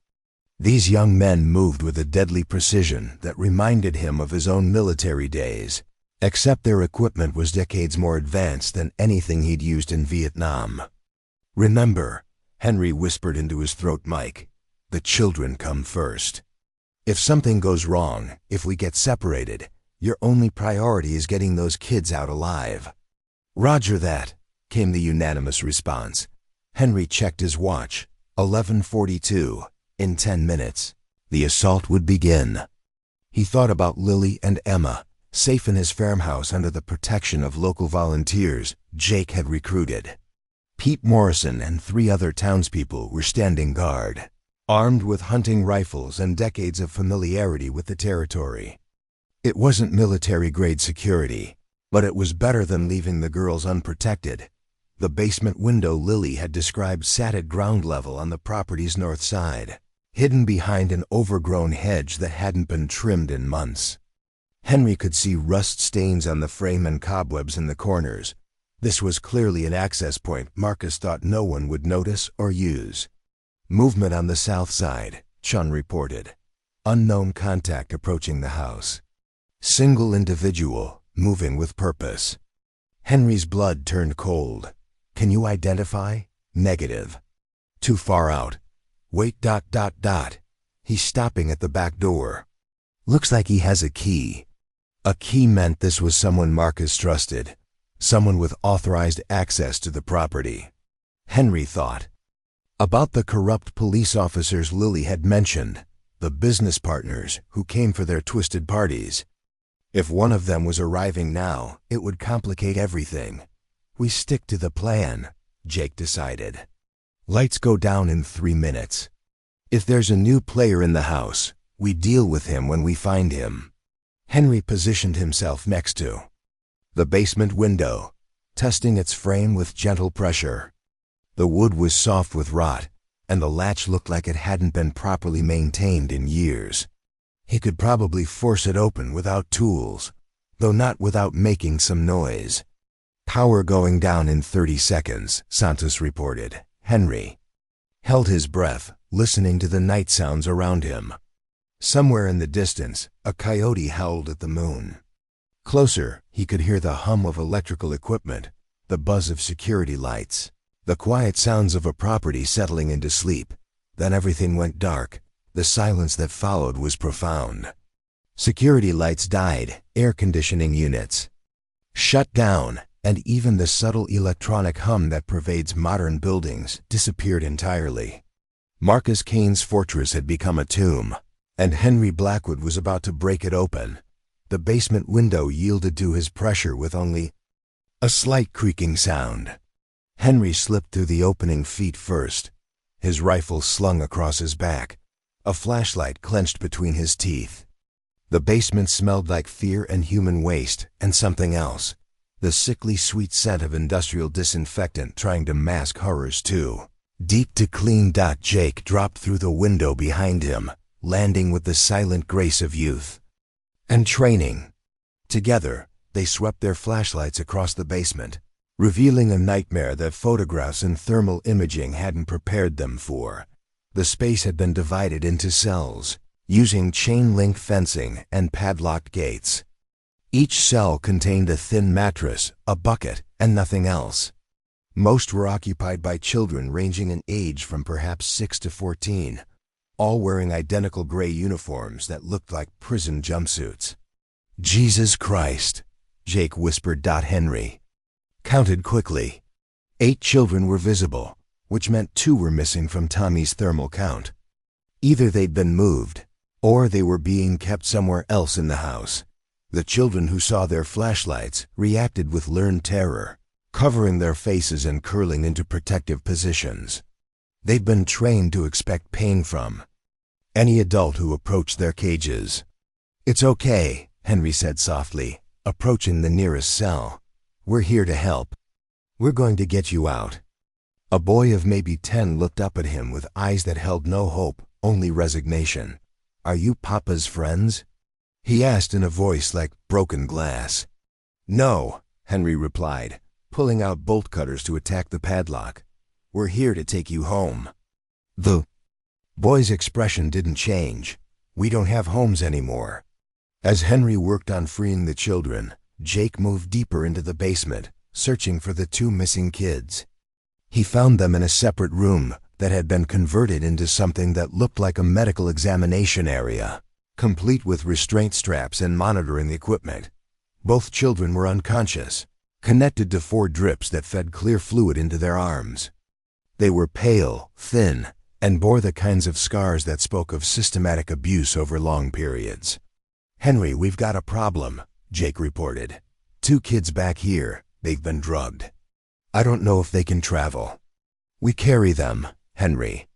These young men moved with a deadly precision that reminded him of his own military days, except their equipment was decades more advanced than anything he'd used in Vietnam. "Remember," Henry whispered into his throat mic, "the children come first. If something goes wrong, if we get separated, your only priority is getting those kids out alive." "Roger that," came the unanimous response. Henry checked his watch. 11:42. In 10 minutes, the assault would begin. He thought about Lily and Emma, safe in his farmhouse under the protection of local volunteers Jake had recruited. Pete Morrison and 3 other townspeople were standing guard, armed with hunting rifles and decades of familiarity with the territory. It wasn't military-grade security, but it was better than leaving the girls unprotected. The basement window Lily had described sat at ground level on the property's north side, hidden behind an overgrown hedge that hadn't been trimmed in months. Henry could see rust stains on the frame and cobwebs in the corners. This was clearly an access point Marcus thought no one would notice or use. "Movement on the south side," Chun reported. "Unknown contact approaching the house. Single individual, moving with purpose." Henry's blood turned cold. "Can you identify?" "Negative." "Too far out." "Wait, ... He's stopping at the back door. Looks like he has a key." A key meant this was someone Marcus trusted, someone with authorized access to the property. Henry thought about the corrupt police officers Lily had mentioned, the business partners who came for their twisted parties. If one of them was arriving now, it would complicate everything. "We stick to the plan," Jake decided. "Lights go down in 3 minutes. If there's a new player in the house, we deal with him when we find him." Henry positioned himself next to the basement window, testing its frame with gentle pressure. The wood was soft with rot, and the latch looked like it hadn't been properly maintained in years. He could probably force it open without tools, though not without making some noise. "Power going down in 30 seconds, Santos reported. Henry held his breath, listening to the night sounds around him. Somewhere in the distance, a coyote howled at the moon. Closer, he could hear the hum of electrical equipment, the buzz of security lights, the quiet sounds of a property settling into sleep. Then everything went dark. The silence that followed was profound. Security lights died, air conditioning units shut down, and even the subtle electronic hum that pervades modern buildings disappeared entirely. Marcus Kane's fortress had become a tomb, and Henry Blackwood was about to break it open. The basement window yielded to his pressure with only a slight creaking sound. Henry slipped through the opening feet first, his rifle slung across his back, a flashlight clenched between his teeth. The basement smelled like fear and human waste and something else. The sickly sweet scent of industrial disinfectant trying to mask horrors too. Deep to clean. Jake dropped through the window behind him, landing with the silent grace of youth and training. Together, they swept their flashlights across the basement, revealing a nightmare that photographs and thermal imaging hadn't prepared them for. The space had been divided into cells, using chain-link fencing and padlocked gates. Each cell contained a thin mattress, a bucket, and nothing else. Most were occupied by children ranging in age from perhaps 6 to 14, all wearing identical gray uniforms that looked like prison jumpsuits. "Jesus Christ," Jake whispered. Henry counted quickly. 8 children were visible, which meant 2 were missing from Tommy's thermal count. Either they'd been moved, or they were being kept somewhere else in the house. The children who saw their flashlights reacted with learned terror, covering their faces and curling into protective positions. They'd been trained to expect pain from any adult who approached their cages. "It's okay," Henry said softly, approaching the nearest cell. "We're here to help. We're going to get you out." A boy of maybe 10 looked up at him with eyes that held no hope, only resignation. "Are you Papa's friends?" he asked in a voice like broken glass. "No," Henry replied, pulling out bolt cutters to attack the padlock. "We're here to take you home." The boy's expression didn't change. "We don't have homes anymore." As Henry worked on freeing the children, Jake moved deeper into the basement, searching for the 2 missing kids. He found them in a separate room that had been converted into something that looked like a medical examination area, complete with restraint straps and monitoring equipment. Both children were unconscious, connected to 4 drips that fed clear fluid into their arms. They were pale, thin, and bore the kinds of scars that spoke of systematic abuse over long periods. "Henry, we've got a problem," Jake reported. 2 kids back here, they've been drugged. I don't know if they can travel." "We carry them," Henry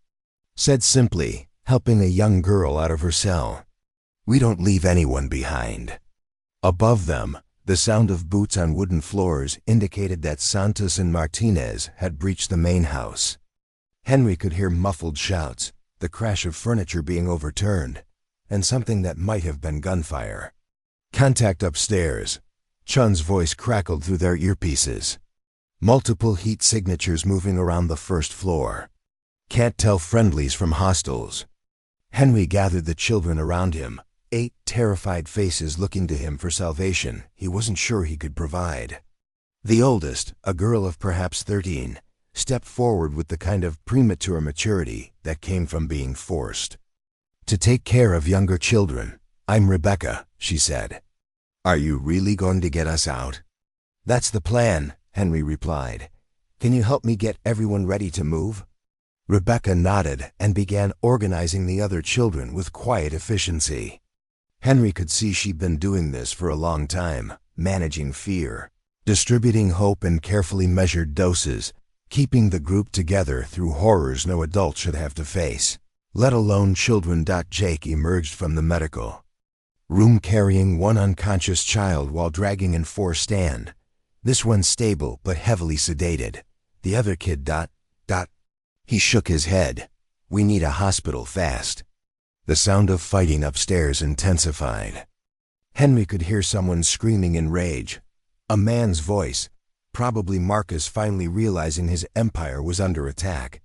said simply, helping a young girl out of her cell. "We don't leave anyone behind." Above them, the sound of boots on wooden floors indicated that Santos and Martinez had breached the main house. Henry could hear muffled shouts, the crash of furniture being overturned, and something that might have been gunfire. "Contact upstairs," Chun's voice crackled through their earpieces. Multiple heat signatures moving around the first floor. "Can't tell friendlies from hostiles." Henry gathered the children around him, 8 terrified faces looking to him for salvation he wasn't sure he could provide. The oldest, a girl of perhaps 13, stepped forward with the kind of premature maturity that came from being forced. "To take care of younger children. I'm Rebecca," she said. "Are you really going to get us out?" "That's the plan," Henry replied. "Can you help me get everyone ready to move?" Rebecca nodded and began organizing the other children with quiet efficiency. Henry could see she'd been doing this for a long time, managing fear, distributing hope in carefully measured doses, keeping the group together through horrors no adult should have to face, let alone children. Jake emerged from the medical room carrying 1 unconscious child while dragging in 4 stand. This one stable but heavily sedated. The other kid. He shook his head. "We need a hospital fast." The sound of fighting upstairs intensified. Henry could hear someone screaming in rage. A man's voice, probably Marcus finally realizing his empire was under attack.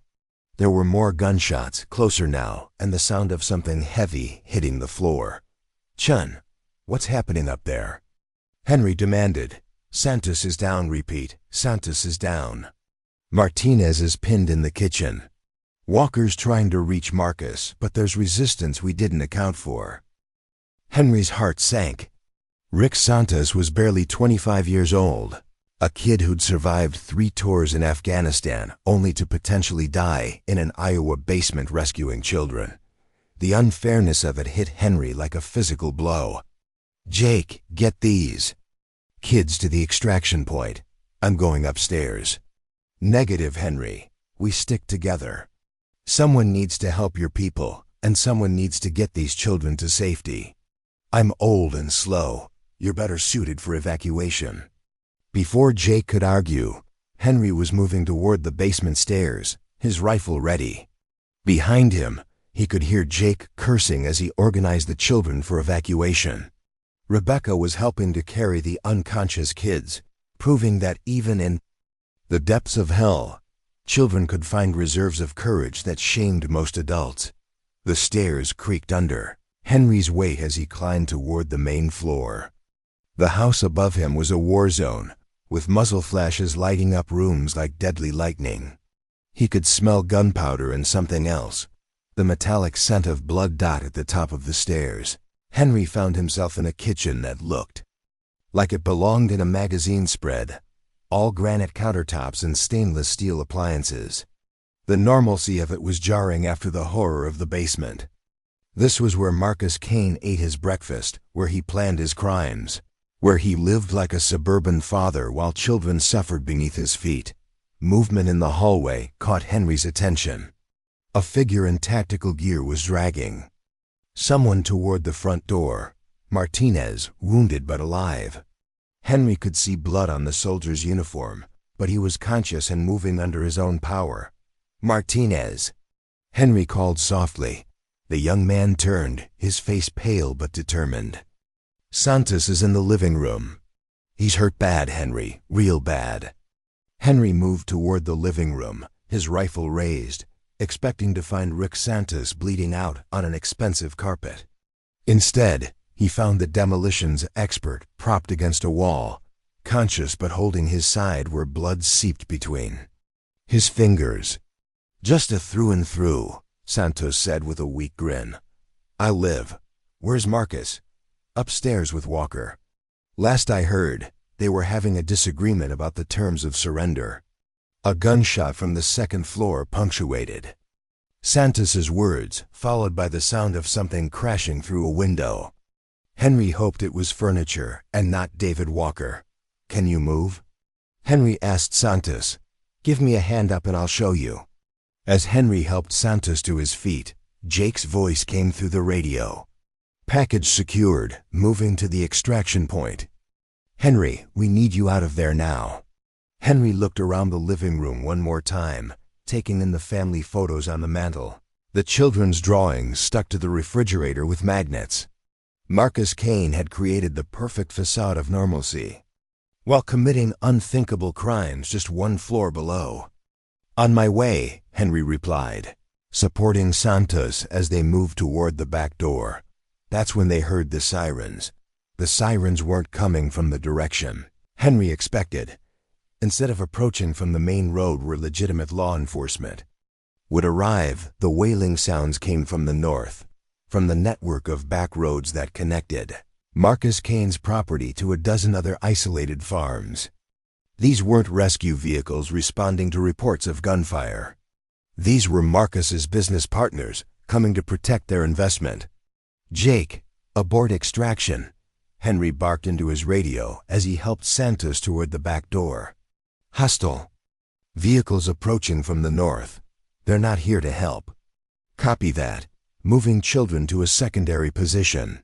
There were more gunshots, closer now, and the sound of something heavy hitting the floor. "Chun, what's happening up there?" Henry demanded. "Santos is down, repeat. Santos is down." "Martinez is pinned in the kitchen. Walker's trying to reach Marcus, but there's resistance we didn't account for." Henry's heart sank. Rick Santos was barely 25 years old, a kid who'd survived 3 tours in Afghanistan only to potentially die in an Iowa basement rescuing children. The unfairness of it hit Henry like a physical blow. "Jake, get these kids to the extraction point. I'm going upstairs." "Negative, Henry. We stick together. Someone needs to help your people, and someone needs to get these children to safety. I'm old and slow. You're better suited for evacuation." Before Jake could argue, Henry was moving toward the basement stairs, his rifle ready. Behind him, he could hear Jake cursing as he organized the children for evacuation. Rebecca was helping to carry the unconscious kids, proving that even in the depths of hell, children could find reserves of courage that shamed most adults. The stairs creaked under Henry's weight as he climbed toward the main floor. The house above him was a war zone, with muzzle flashes lighting up rooms like deadly lightning. He could smell gunpowder and something else, the metallic scent of blood. At the top of the stairs, Henry found himself in a kitchen that looked like it belonged in a magazine spread, all granite countertops and stainless steel appliances. The normalcy of it was jarring after the horror of the basement. This was where Marcus Kane ate his breakfast, where he planned his crimes, where he lived like a suburban father while children suffered beneath his feet. Movement in the hallway caught Henry's attention. A figure in tactical gear was dragging someone toward the front door, Martinez, wounded but alive. Henry could see blood on the soldier's uniform, but he was conscious and moving under his own power. "Martinez!" Henry called softly. The young man turned, his face pale but determined. "Santos is in the living room. He's hurt bad, Henry, real bad." Henry moved toward the living room, his rifle raised, expecting to find Rick Santos bleeding out on an expensive carpet. Instead, he found the demolitions expert propped against a wall, conscious but holding his side where blood seeped between his fingers. "Just a through and through," Santos said with a weak grin. "I'll live. Where's Marcus?" "Upstairs with Walker. Last I heard, they were having a disagreement about the terms of surrender." A gunshot from the second floor punctuated Santos's words, followed by the sound of something crashing through a window. Henry hoped it was furniture and not David Walker. "Can you move?" Henry asked Santos. "Give me a hand up and I'll show you." As Henry helped Santos to his feet, Jake's voice came through the radio. "Package secured, moving to the extraction point. Henry, we need you out of there now." Henry looked around the living room one more time, taking in the family photos on the mantel, the children's drawings stuck to the refrigerator with magnets. Marcus Kane had created the perfect facade of normalcy, while committing unthinkable crimes just one floor below. "On my way," Henry replied, supporting Santos as they moved toward the back door. That's when they heard the sirens. The sirens weren't coming from the direction Henry expected. Instead of approaching from the main road where legitimate law enforcement would arrive, the wailing sounds came from the north, from the network of back roads that connected Marcus Kane's property to a dozen other isolated farms. These weren't rescue vehicles responding to reports of gunfire. These were Marcus's business partners coming to protect their investment. "Jake, abort extraction," Henry barked into his radio as he helped Santos toward the back door. "Hostile vehicles approaching from the north. They're not here to help." "Copy that. Moving children to a secondary position."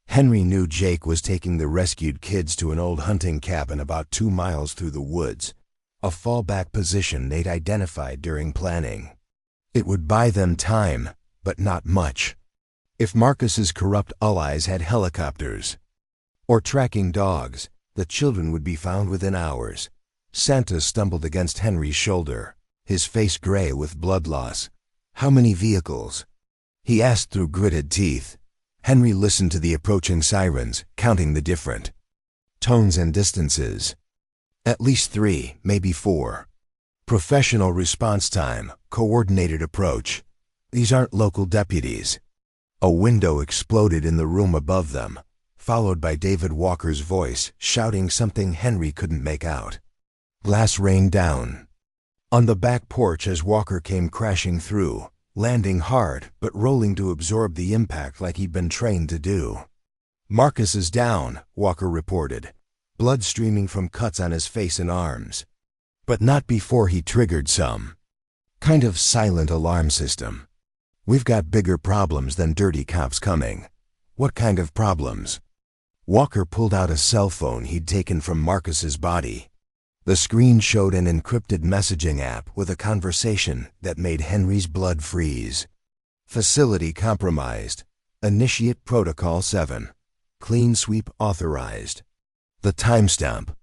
Henry knew Jake was taking the rescued kids to an old hunting cabin about 2 miles through the woods, a fallback position they'd identified during planning. It would buy them time, but not much. If Marcus's corrupt allies had helicopters or tracking dogs, the children would be found within hours. Santos stumbled against Henry's shoulder, his face gray with blood loss. "How many vehicles?" he asked through gritted teeth. Henry listened to the approaching sirens, counting the different tones and distances. "At least 3, maybe 4. Professional response time, coordinated approach. These aren't local deputies." A window exploded in the room above them, followed by David Walker's voice shouting something Henry couldn't make out. Glass rained down on the back porch as Walker came crashing through, landing hard but rolling to absorb the impact like he'd been trained to do. "Marcus is down," Walker reported, blood streaming from cuts on his face and arms. But not before he triggered some kind of silent alarm system. "We've got bigger problems than dirty cops coming." "What kind of problems?" Walker pulled out a cell phone he'd taken from Marcus's body. The screen showed an encrypted messaging app with a conversation that made Henry's blood freeze. "Facility compromised. Initiate Protocol 7. Clean sweep authorized." The timestamp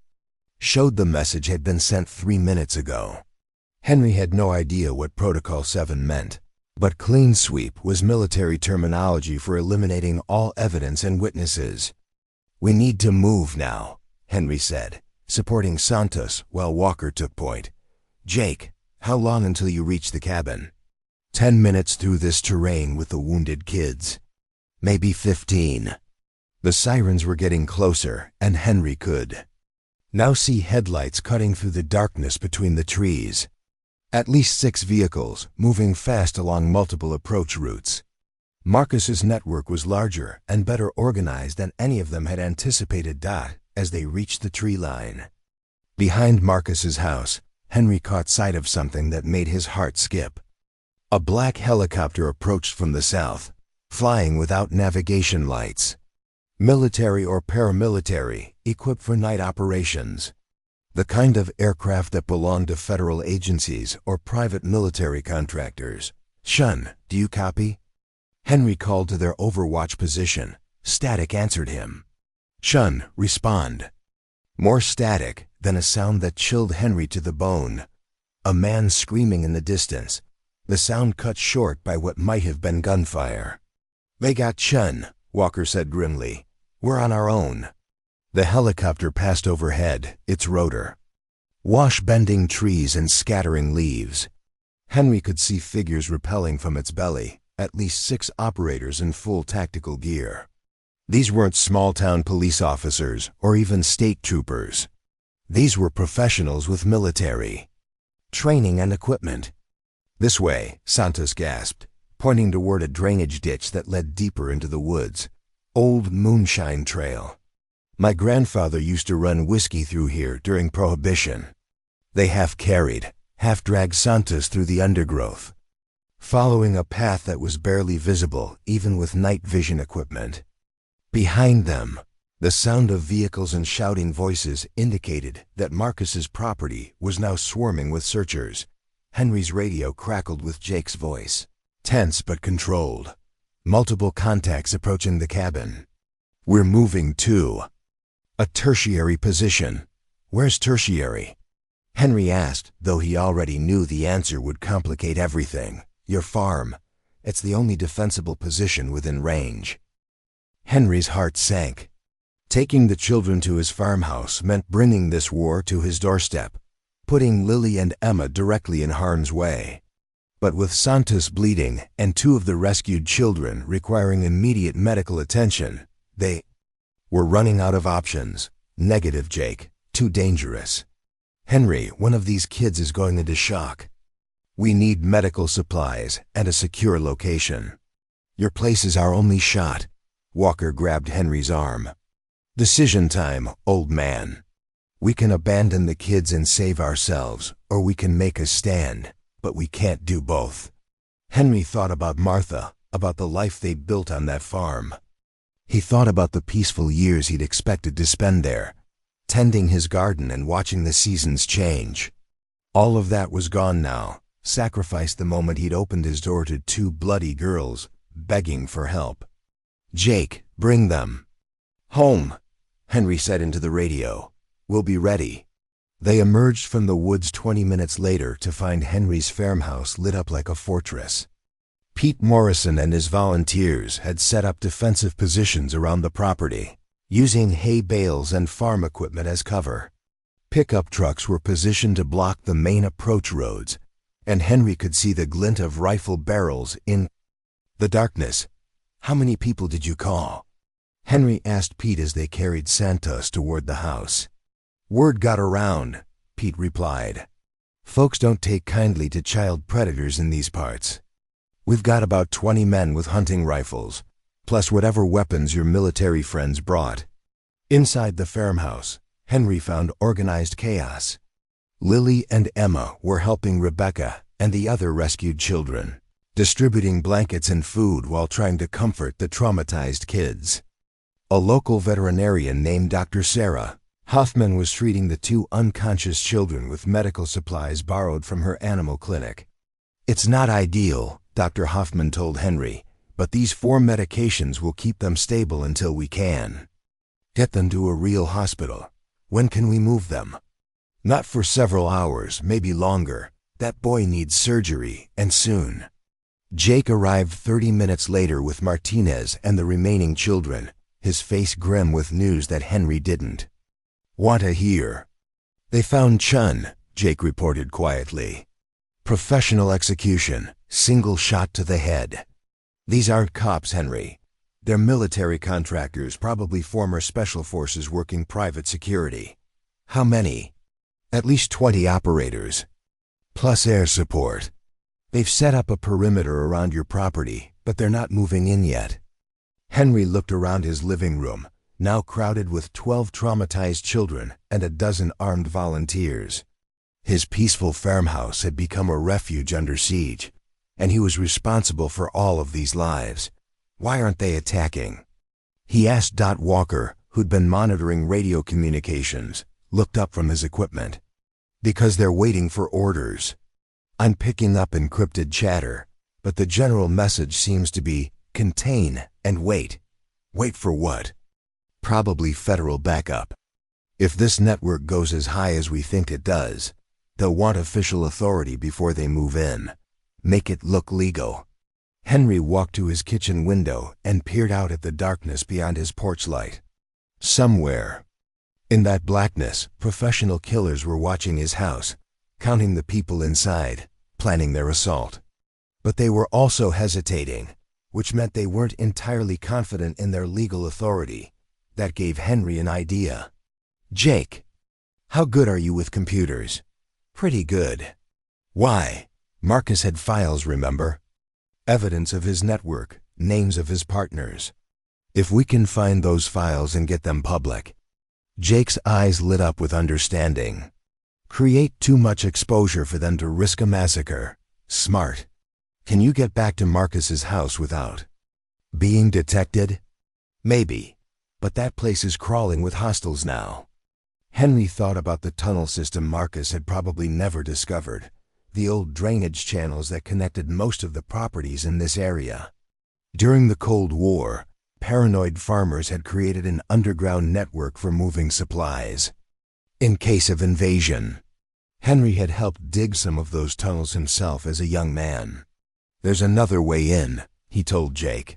showed the message had been sent 3 minutes ago. Henry had no idea what Protocol 7 meant, but clean sweep was military terminology for eliminating all evidence and witnesses. "We need to move now," Henry said, supporting Santos while Walker took point. "Jake, how long until you reach the cabin?" 10 minutes through this terrain with the wounded kids. Maybe 15. The sirens were getting closer, and Henry could now see headlights cutting through the darkness between the trees. At least 6 vehicles, moving fast along multiple approach routes. Marcus's network was larger and better organized than any of them had anticipated. As they reached the tree line behind Marcus's house, Henry caught sight of something that made his heart skip. A black helicopter approached from the south, flying without navigation lights. Military or paramilitary, equipped for night operations. The kind of aircraft that belong to federal agencies or private military contractors. Shun, do you copy? Henry called to their overwatch position. Static answered him. Shun, respond. More static than a sound that chilled Henry to the bone. A man screaming in the distance. The sound cut short by what might have been gunfire. They got Shun, Walker said grimly. We're on our own. The helicopter passed overhead, its rotor. Wash-bending trees and scattering leaves. Henry could see figures rappelling from its belly, at least 6 operators in full tactical gear. These weren't small-town police officers or even state troopers. These were professionals with military training and equipment. This way, Santos gasped, pointing toward a drainage ditch that led deeper into the woods. Old Moonshine Trail. My grandfather used to run whiskey through here during Prohibition. They half-carried, half-dragged Santos through the undergrowth, following a path that was barely visible even with night vision equipment. Behind them, the sound of vehicles and shouting voices indicated that Marcus's property was now swarming with searchers. Henry's radio crackled with Jake's voice. Tense but controlled. Multiple contacts approaching the cabin. We're moving too. A tertiary position. Where's tertiary? Henry asked, though he already knew the answer would complicate everything. Your farm. It's the only defensible position within range. Henry's heart sank. Taking the children to his farmhouse meant bringing this war to his doorstep, putting Lily and Emma directly in harm's way. But with Santos bleeding and 2 of the rescued children requiring immediate medical attention, they were running out of options. Negative, Jake. Too dangerous. Henry, one of these kids is going into shock. We need medical supplies and a secure location. Your place is our only shot. Walker grabbed Henry's arm. Decision time, old man. We can abandon the kids and save ourselves, or we can make a stand, but we can't do both. Henry thought about Martha, about the life they built on that farm. He thought about the peaceful years he'd expected to spend there, tending his garden and watching the seasons change. All of that was gone now, sacrificed the moment he'd opened his door to 2 bloody girls, begging for help. Jake, bring them home, Henry said into the radio. We'll be ready. They emerged from the woods 20 minutes later to find Henry's farmhouse lit up like a fortress. Pete Morrison and his volunteers had set up defensive positions around the property, using hay bales and farm equipment as cover. Pickup trucks were positioned to block the main approach roads, and Henry could see the glint of rifle barrels in the darkness. How many people did you call? Henry asked Pete as they carried Santos toward the house. Word got around, Pete replied. Folks don't take kindly to child predators in these parts. We've got about 20 men with hunting rifles, plus whatever weapons your military friends brought. Inside the farmhouse, Henry found organized chaos. Lily and Emma were helping Rebecca and the other rescued children, distributing blankets and food while trying to comfort the traumatized kids. A local veterinarian named Dr. Sarah Hoffman was treating the 2 unconscious children with medical supplies borrowed from her animal clinic. It's not ideal, Dr. Hoffman told Henry, but these 4 medications will keep them stable until we can get them to a real hospital. When can we move them? Not for several hours, maybe longer. That boy needs surgery, and soon. Jake arrived 30 minutes later with Martinez and the remaining children, his face grim with news that Henry didn't want to hear. They found Chun, Jake reported quietly. Professional execution, single shot to the head. These aren't cops, Henry. They're military contractors, probably former special forces working private security. How many? At least 20 operators. Plus air support. They've set up a perimeter around your property, but they're not moving in yet. Henry looked around his living room, now crowded with 12 traumatized children and a dozen armed volunteers. His peaceful farmhouse had become a refuge under siege, and he was responsible for all of these lives. Why aren't they attacking? He asked. Walker, who'd been monitoring radio communications, looked up from his equipment. Because they're waiting for orders. I'm picking up encrypted chatter, but the general message seems to be, contain and wait. Wait for what? Probably federal backup. If this network goes as high as we think it does, they'll want official authority before they move in. Make it look legal. Henry walked to his kitchen window and peered out at the darkness beyond his porch light. Somewhere in that blackness, professional killers were watching his house, counting the people inside, planning their assault. But they were also hesitating, which meant they weren't entirely confident in their legal authority. That gave Henry an idea. Jake, how good are you with computers? Pretty good. Why? Marcus had files, remember? Evidence of his network, names of his partners. If we can find those files and get them public. Jake's eyes lit up with understanding. Create too much exposure for them to risk a massacre. Smart. Can you get back to Marcus's house without being detected? Maybe, but that place is crawling with hostiles now. Henry thought about the tunnel system Marcus had probably never discovered, the old drainage channels that connected most of the properties in this area. During the Cold War, paranoid farmers had created an underground network for moving supplies. In case of invasion, Henry had helped dig some of those tunnels himself as a young man. There's another way in, he told Jake.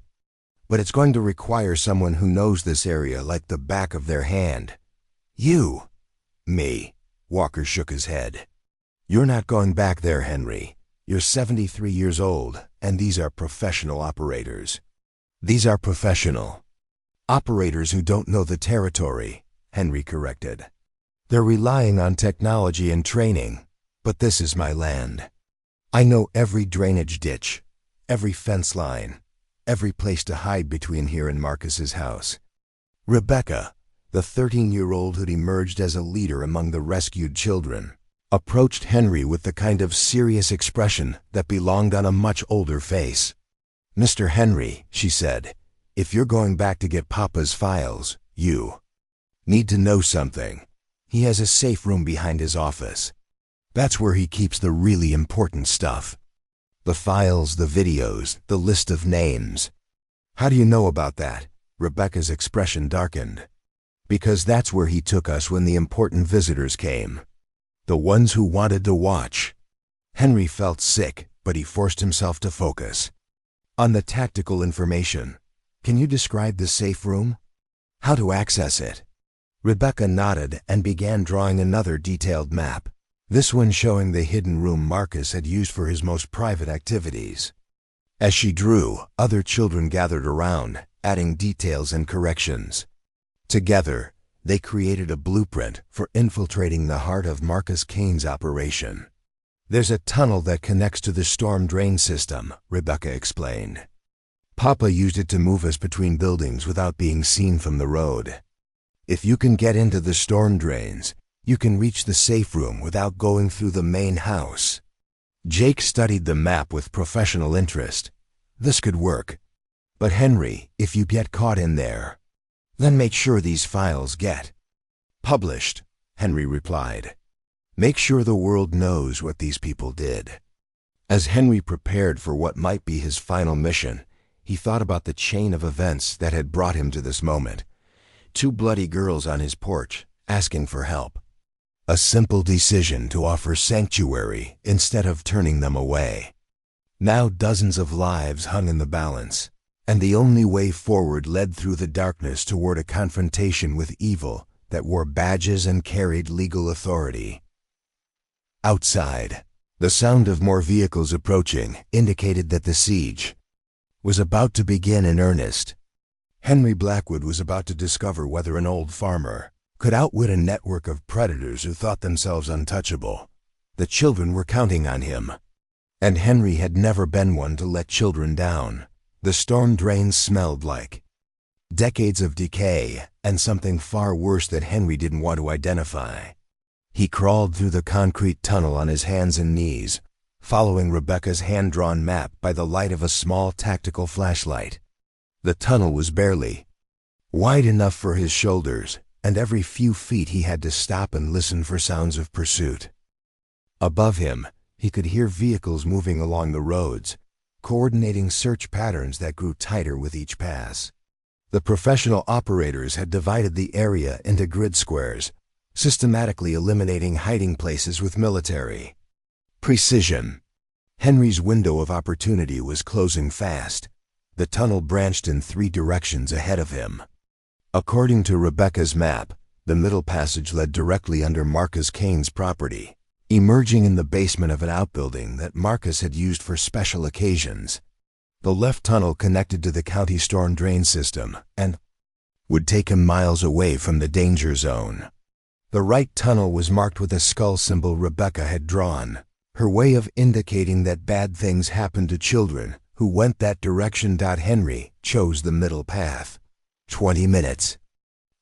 But it's going to require someone who knows this area like the back of their hand. You. Me. Walker shook his head. You're not going back there, Henry. You're 73 years old, and these are professional operators. These are professional operators who don't know the territory, Henry corrected. They're relying on technology and training, but this is my land. I know every drainage ditch, every fence line, every place to hide between here and Marcus's house. Rebecca, the 13-year-old who'd emerged as a leader among the rescued children, approached Henry with the kind of serious expression that belonged on a much older face. Mr. Henry, she said, if you're going back to get Papa's files, you need to know something. He has a safe room behind his office. That's where he keeps the really important stuff. The files, the videos, the list of names. How do you know about that? Rebecca's expression darkened. Because that's where he took us when the important visitors came. The ones who wanted to watch. Henry felt sick, but he forced himself to focus. On the tactical information. Can you describe the safe room? How to access it? Rebecca nodded and began drawing another detailed map. This one showing the hidden room Marcus had used for his most private activities. As she drew, other children gathered around, adding details and corrections. Together, they created a blueprint for infiltrating the heart of Marcus Kane's operation. There's a tunnel that connects to the storm drain system, Rebecca explained. Papa used it to move us between buildings without being seen from the road. If you can get into the storm drains, you can reach the safe room without going through the main house. Jake studied the map with professional interest. This could work. But Henry, if you get caught in there, then make sure these files get published, Henry replied. Make sure the world knows what these people did. As Henry prepared for what might be his final mission, he thought about the chain of events that had brought him to this moment. 2 bloody girls on his porch, asking for help. A simple decision to offer sanctuary instead of turning them away. Now dozens of lives hung in the balance, and the only way forward led through the darkness toward a confrontation with evil that wore badges and carried legal authority. Outside, the sound of more vehicles approaching indicated that the siege was about to begin in earnest. Henry Blackwood was about to discover whether an old farmer could outwit a network of predators who thought themselves untouchable. The children were counting on him, and Henry had never been one to let children down. The storm drains smelled like decades of decay and something far worse that Henry didn't want to identify. He crawled through the concrete tunnel on his hands and knees, following Rebecca's hand-drawn map by the light of a small tactical flashlight. The tunnel was barely wide enough for his shoulders, and every few feet he had to stop and listen for sounds of pursuit. Above him, he could hear vehicles moving along the roads, coordinating search patterns that grew tighter with each pass. The professional operators had divided the area into grid squares, systematically eliminating hiding places with military precision. Henry's window of opportunity was closing fast. The tunnel branched in 3 directions ahead of him. According to Rebecca's map, the middle passage led directly under Marcus Kane's property, emerging in the basement of an outbuilding that Marcus had used for special occasions. The left tunnel connected to the county storm drain system and would take him miles away from the danger zone. The right tunnel was marked with a skull symbol Rebecca had drawn, her way of indicating that bad things happened to children who went that direction. Henry chose the middle path. 20 minutes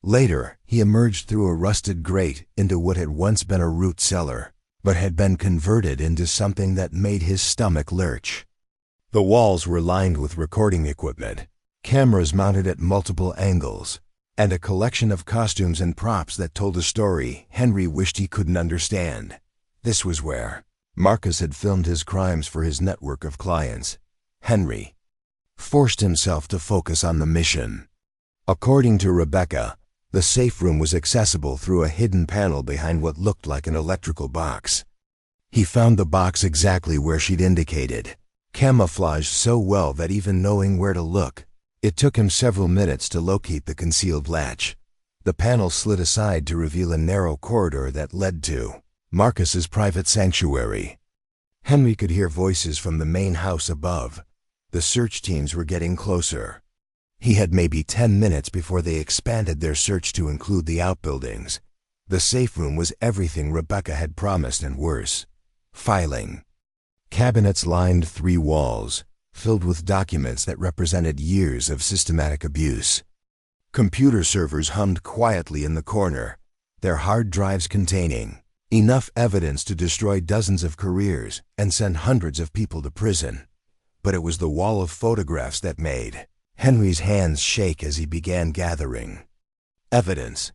later, he emerged through a rusted grate into what had once been a root cellar, but had been converted into something that made his stomach lurch. The walls were lined with recording equipment, cameras mounted at multiple angles, and a collection of costumes and props that told a story Henry wished he couldn't understand. This was where Marcus had filmed his crimes for his network of clients. Henry forced himself to focus on the mission. According to Rebecca, the safe room was accessible through a hidden panel behind what looked like an electrical box. He found the box exactly where she'd indicated, camouflaged so well that even knowing where to look, it took him several minutes to locate the concealed latch. The panel slid aside to reveal a narrow corridor that led to Marcus's private sanctuary. Henry could hear voices from the main house above. The search teams were getting closer. He had maybe 10 minutes before they expanded their search to include the outbuildings. The safe room was everything Rebecca had promised and worse. Filing cabinets lined 3 walls, filled with documents that represented years of systematic abuse. Computer servers hummed quietly in the corner, their hard drives containing enough evidence to destroy dozens of careers and send hundreds of people to prison. But it was the wall of photographs that made Henry's hands shake as he began gathering evidence.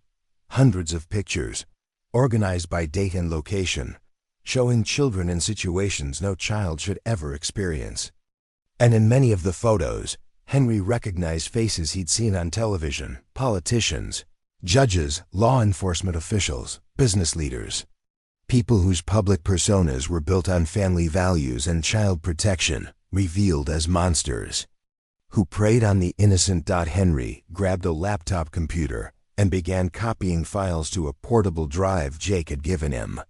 Hundreds of pictures, organized by date and location, showing children in situations no child should ever experience. And in many of the photos, Henry recognized faces he'd seen on television: politicians, judges, law enforcement officials, business leaders. People whose public personas were built on family values and child protection, revealed as monsters, who preyed on the innocent. Henry grabbed a laptop computer and began copying files to a portable drive Jake had given him.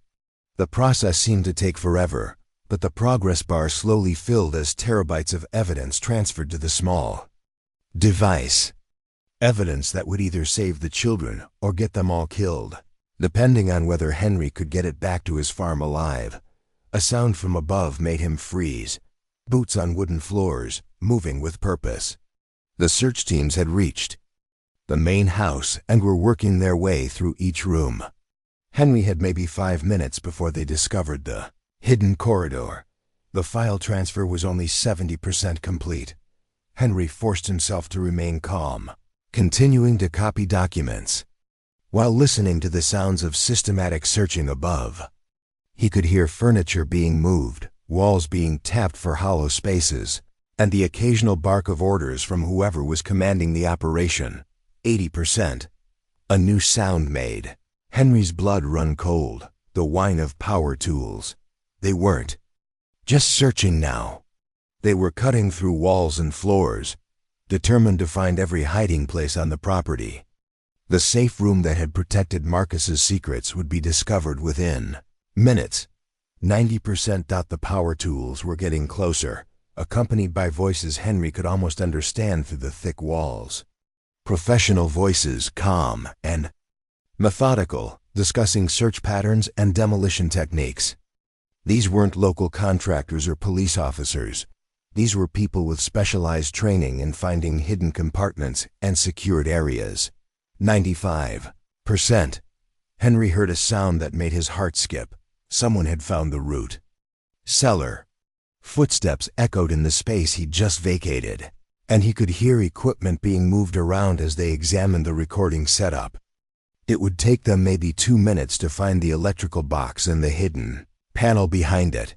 The process seemed to take forever, but the progress bar slowly filled as terabytes of evidence transferred to the small device. Evidence that would either save the children or get them all killed, depending on whether Henry could get it back to his farm alive. A sound from above made him freeze. Boots on wooden floors, moving with purpose. The search teams had reached the main house and were working their way through each room. Henry had maybe 5 minutes before they discovered the hidden corridor. The file transfer was only 70% complete. Henry forced himself to remain calm, continuing to copy documents, while listening to the sounds of systematic searching above. He could hear furniture being moved, walls being tapped for hollow spaces, and the occasional bark of orders from whoever was commanding the operation. 80%. A new sound made Henry's blood run cold, the whine of power tools. They weren't just searching now. They were cutting through walls and floors, determined to find every hiding place on the property. The safe room that had protected Marcus's secrets would be discovered within minutes. 90%. The power tools were getting closer, accompanied by voices Henry could almost understand through the thick walls. Professional voices, calm and methodical, discussing search patterns and demolition techniques. These weren't local contractors or police officers. These were people with specialized training in finding hidden compartments and secured areas. 95%. Henry heard a sound that made his heart skip. Someone had found the root cellar. Footsteps echoed in the space he'd just vacated, and he could hear equipment being moved around as they examined the recording setup. It would take them maybe 2 minutes to find the electrical box and the hidden panel behind it.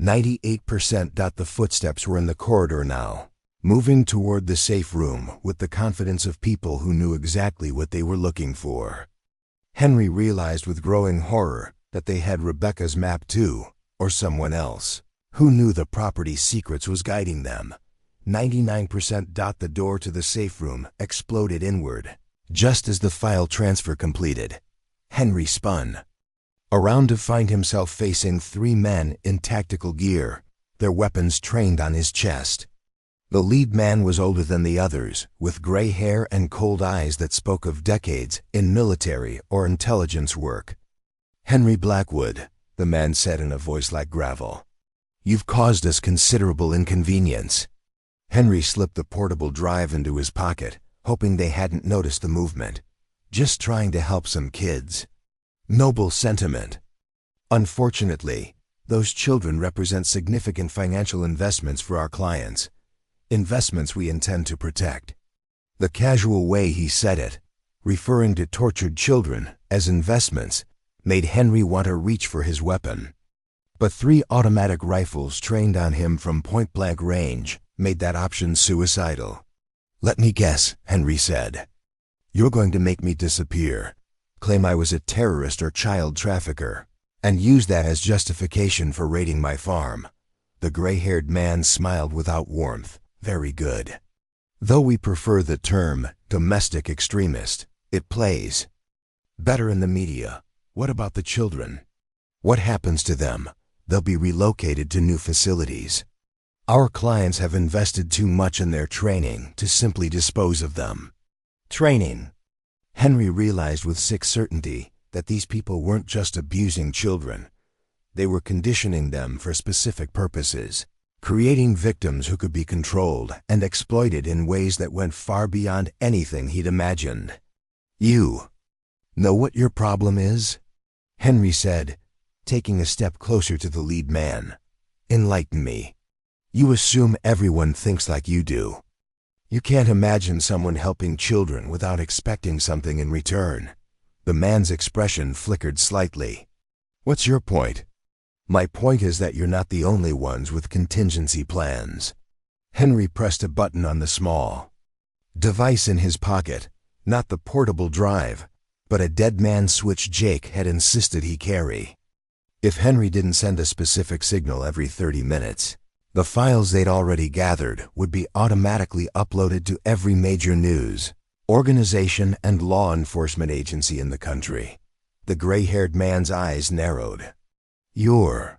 98%. The footsteps were in the corridor now, moving toward the safe room with the confidence of people who knew exactly what they were looking for. Henry realized with growing horror that they had Rebecca's map too, or someone else who knew the property's secrets was guiding them. 99%. The door to the safe room exploded inward. Just as the file transfer completed, Henry spun around to find himself facing 3 men in tactical gear, their weapons trained on his chest. The lead man was older than the others, with gray hair and cold eyes that spoke of decades in military or intelligence work. "Henry Blackwood," the man said in a voice like gravel. "You've caused us considerable inconvenience." Henry slipped the portable drive into his pocket, hoping they hadn't noticed the movement. Just trying to help some kids. Noble sentiment. Unfortunately, those children represent significant financial investments for our clients. Investments we intend to protect. The casual way he said it, referring to tortured children as investments, made Henry want to reach for his weapon. But 3 automatic rifles trained on him from point-blank range made that option suicidal. "Let me guess," Henry said. "You're going to make me disappear, claim I was a terrorist or child trafficker, and use that as justification for raiding my farm." The gray-haired man smiled without warmth. "Very good. Though we prefer the term domestic extremist, it plays better in the media. What about the children? What happens to them? They'll be relocated to new facilities. Our clients have invested too much in their training to simply dispose of them." Training. Henry realized with sick certainty that these people weren't just abusing children. They were conditioning them for specific purposes, creating victims who could be controlled and exploited in ways that went far beyond anything he'd imagined. "You know what your problem is?" Henry said, taking a step closer to the lead man. "Enlighten me. You assume everyone thinks like you do. You can't imagine someone helping children without expecting something in return." The man's expression flickered slightly. "What's your point?" "My point is that you're not the only ones with contingency plans." Henry pressed a button on the small device in his pocket, not the portable drive, but a dead man switch Jake had insisted he carry. If Henry didn't send a specific signal every 30 minutes, the files they'd already gathered would be automatically uploaded to every major news organization and law enforcement agency in the country. The gray-haired man's eyes narrowed. "You're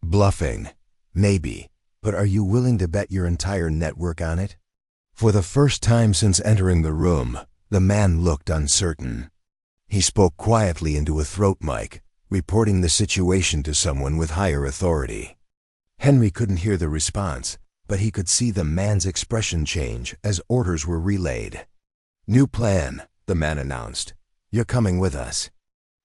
bluffing, maybe, but are you willing to bet your entire network on it?" For the first time since entering the room, the man looked uncertain. He spoke quietly into a throat mic, reporting the situation to someone with higher authority. Henry couldn't hear the response, but he could see the man's expression change as orders were relayed. "New plan," the man announced. "You're coming with us.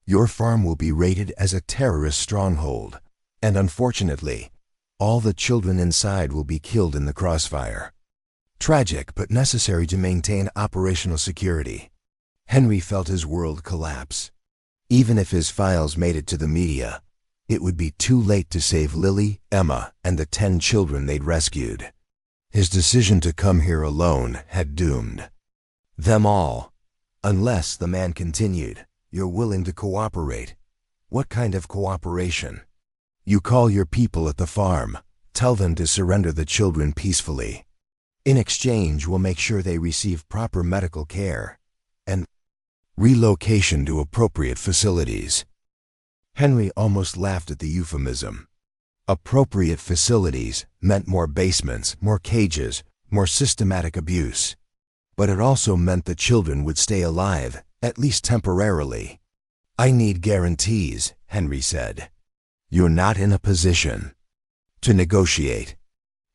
Your farm will be rated as a terrorist stronghold, and unfortunately, all the children inside will be killed in the crossfire. Tragic, but necessary to maintain operational security." Henry felt his world collapse. Even if his files made it to the media, it would be too late to save Lily, Emma, and the 10 children they'd rescued. His decision to come here alone had doomed them all. "Unless," the man continued, "you're willing to cooperate." "What kind of cooperation?" "You call your people at the farm, tell them to surrender the children peacefully. In exchange, we'll make sure they receive proper medical care and relocation to appropriate facilities." Henry almost laughed at the euphemism. Appropriate facilities meant more basements, more cages, more systematic abuse. But it also meant the children would stay alive, at least temporarily. "I need guarantees," Henry said. "You're not in a position to negotiate.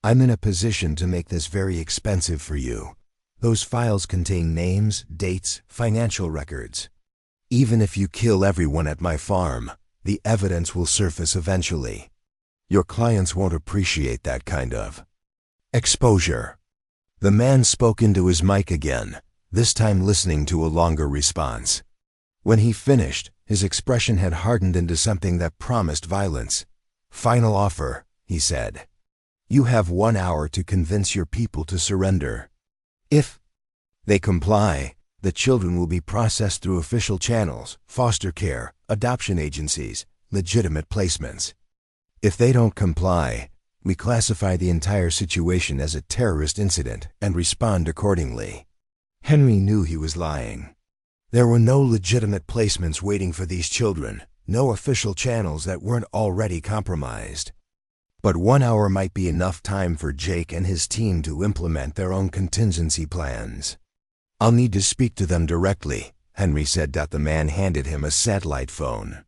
I'm in a position to make this very expensive for you. Those files contain names, dates, financial records. Even if you kill everyone at my farm, the evidence will surface eventually. Your clients won't appreciate that kind of exposure." The man spoke into his mic again, this time listening to a longer response. When he finished, his expression had hardened into something that promised violence. "Final offer," he said. "You have 1 hour to convince your people to surrender. If they comply, the children will be processed through official channels, foster care, adoption agencies, legitimate placements. If they don't comply, we classify the entire situation as a terrorist incident and respond accordingly." Henry knew he was lying. There were no legitimate placements waiting for these children, no official channels that weren't already compromised. But 1 hour might be enough time for Jake and his team to implement their own contingency plans. "I'll need to speak to them directly," Henry said. The man handed him a satellite phone.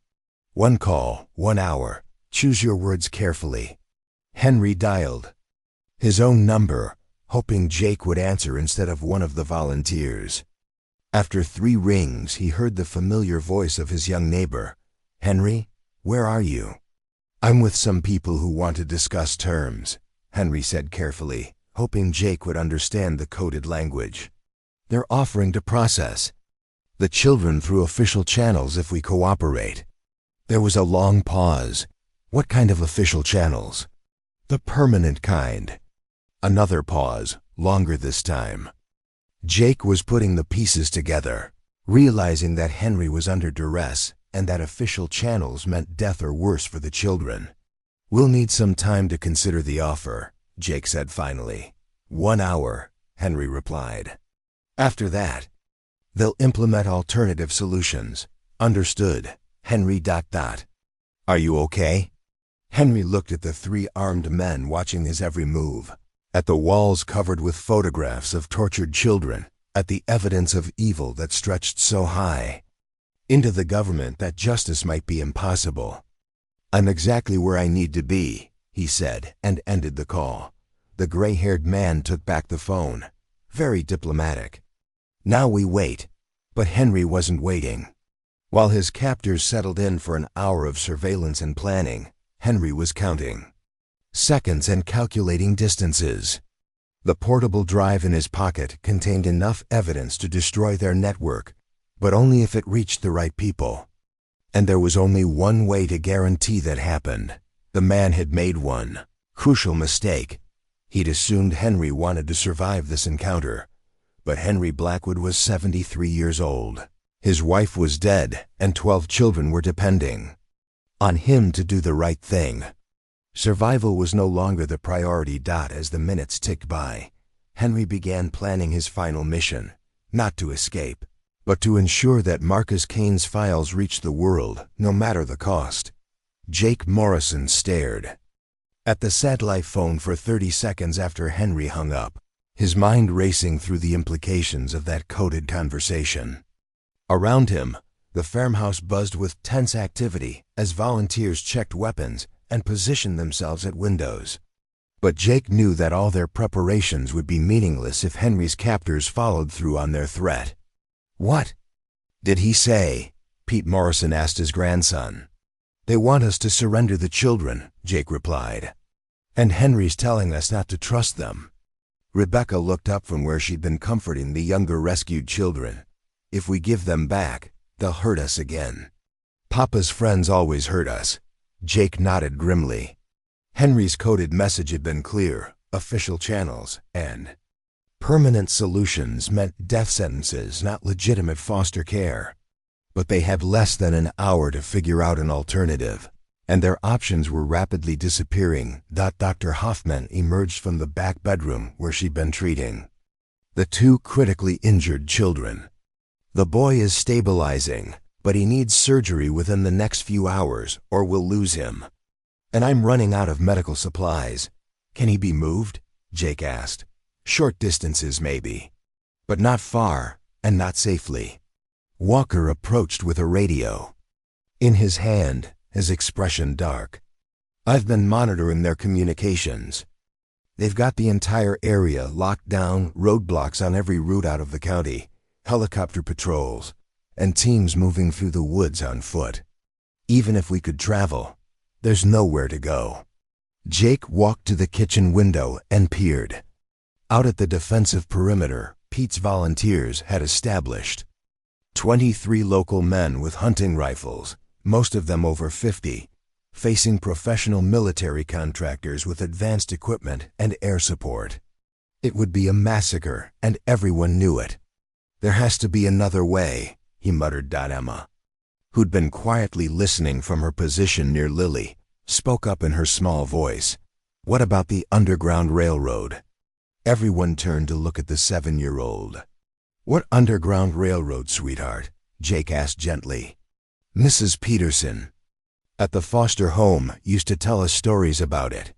"1 call, 1 hour. Choose your words carefully." Henry dialed his own number, hoping Jake would answer instead of one of the volunteers. After 3 rings, he heard the familiar voice of his young neighbor. "Henry, where are you?" "I'm with some people who want to discuss terms," Henry said carefully, hoping Jake would understand the coded language. "They're offering to process the children through official channels if we cooperate." There was a long pause. "What kind of official channels?" "The permanent kind." Another pause, longer this time. Jake was putting the pieces together, realizing that Henry was under duress and that official channels meant death or worse for the children. "We'll need some time to consider the offer," Jake said finally. 1 hour, Henry replied. "After that, they'll implement alternative solutions." "Understood, Henry. Are you okay?" Henry looked at the 3 armed men watching his every move, at the walls covered with photographs of tortured children, at the evidence of evil that stretched so high into the government that justice might be impossible. "I'm exactly where I need to be," he said, and ended the call. The gray-haired man took back the phone, very diplomatic. "Now we wait." But Henry wasn't waiting. While his captors settled in for an hour of surveillance and planning, Henry was counting seconds and calculating distances. The portable drive in his pocket contained enough evidence to destroy their network, but only if it reached the right people. And there was only one way to guarantee that happened. The man had made one crucial mistake. He'd assumed Henry wanted to survive this encounter. But Henry Blackwood was 73 years old. His wife was dead, and 12 children were depending on him to do the right thing. Survival was no longer the priority. As the minutes ticked by, Henry began planning his final mission, not to escape, but to ensure that Marcus Kane's files reached the world, no matter the cost. Jake Morrison stared at the satellite phone for 30 seconds after Henry hung up, his mind racing through the implications of that coded conversation. Around him, the farmhouse buzzed with tense activity as volunteers checked weapons and positioned themselves at windows. But Jake knew that all their preparations would be meaningless if Henry's captors followed through on their threat. "What did he say?" Pete Morrison asked his grandson. "They want us to surrender the children," Jake replied. "And Henry's telling us not to trust them." Rebecca looked up from where she'd been comforting the younger rescued children. "If we give them back, they'll hurt us again." "Papa's friends always hurt us." Jake nodded grimly. Henry's coded message had been clear: official channels and permanent solutions meant death sentences, not legitimate foster care. But they had less than an hour to figure out an alternative, and their options were rapidly disappearing. Dr. Hoffman emerged from the back bedroom where she'd been treating the 2 critically injured children. "The boy is stabilizing, but he needs surgery within the next few hours or we'll lose him. And I'm running out of medical supplies." "Can he be moved?" Jake asked. "Short distances, maybe, but not far and not safely." Walker approached with a radio in his hand, his expression dark. "I've been monitoring their communications. They've got the entire area locked down, roadblocks on every route out of the county, helicopter patrols, and teams moving through the woods on foot. Even if we could travel, there's nowhere to go." Jake walked to the kitchen window and peered. Out at the defensive perimeter, Pete's volunteers had established 23 local men with hunting rifles, most of them over 50, facing professional military contractors with advanced equipment and air support. It would be a massacre, and everyone knew it. "There has to be another way," he muttered. Emma, who'd been quietly listening from her position near Lily, spoke up in her small voice. "What about the Underground Railroad?" Everyone turned to look at the 7-year-old. "What Underground Railroad, sweetheart?" Jake asked gently. "Mrs. Peterson, at the foster home, used to tell us stories about it.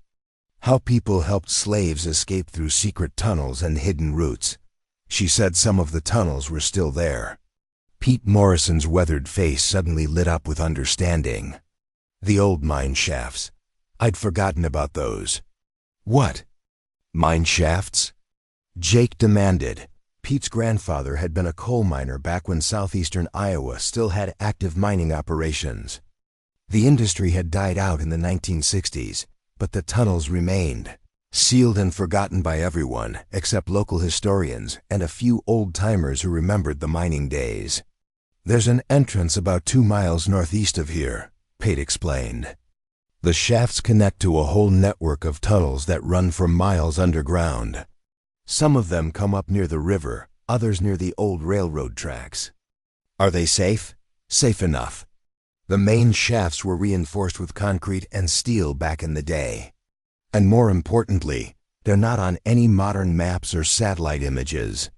How people helped slaves escape through secret tunnels and hidden routes. She said some of the tunnels were still there." Pete Morrison's weathered face suddenly lit up with understanding. "The old mine shafts. I'd forgotten about those." "What? Mine shafts?" Jake demanded. Pete's grandfather had been a coal miner back when southeastern Iowa still had active mining operations. The industry had died out in the 1960s, but the tunnels remained, sealed and forgotten by everyone except local historians and a few old-timers who remembered the mining days. "There's an entrance about 2 miles northeast of here," Pete explained. "The shafts connect to a whole network of tunnels that run for miles underground. Some of them come up near the river, others near the old railroad tracks." "Are they safe?" "Safe enough. The main shafts were reinforced with concrete and steel back in the day. And more importantly, they're not on any modern maps or satellite images."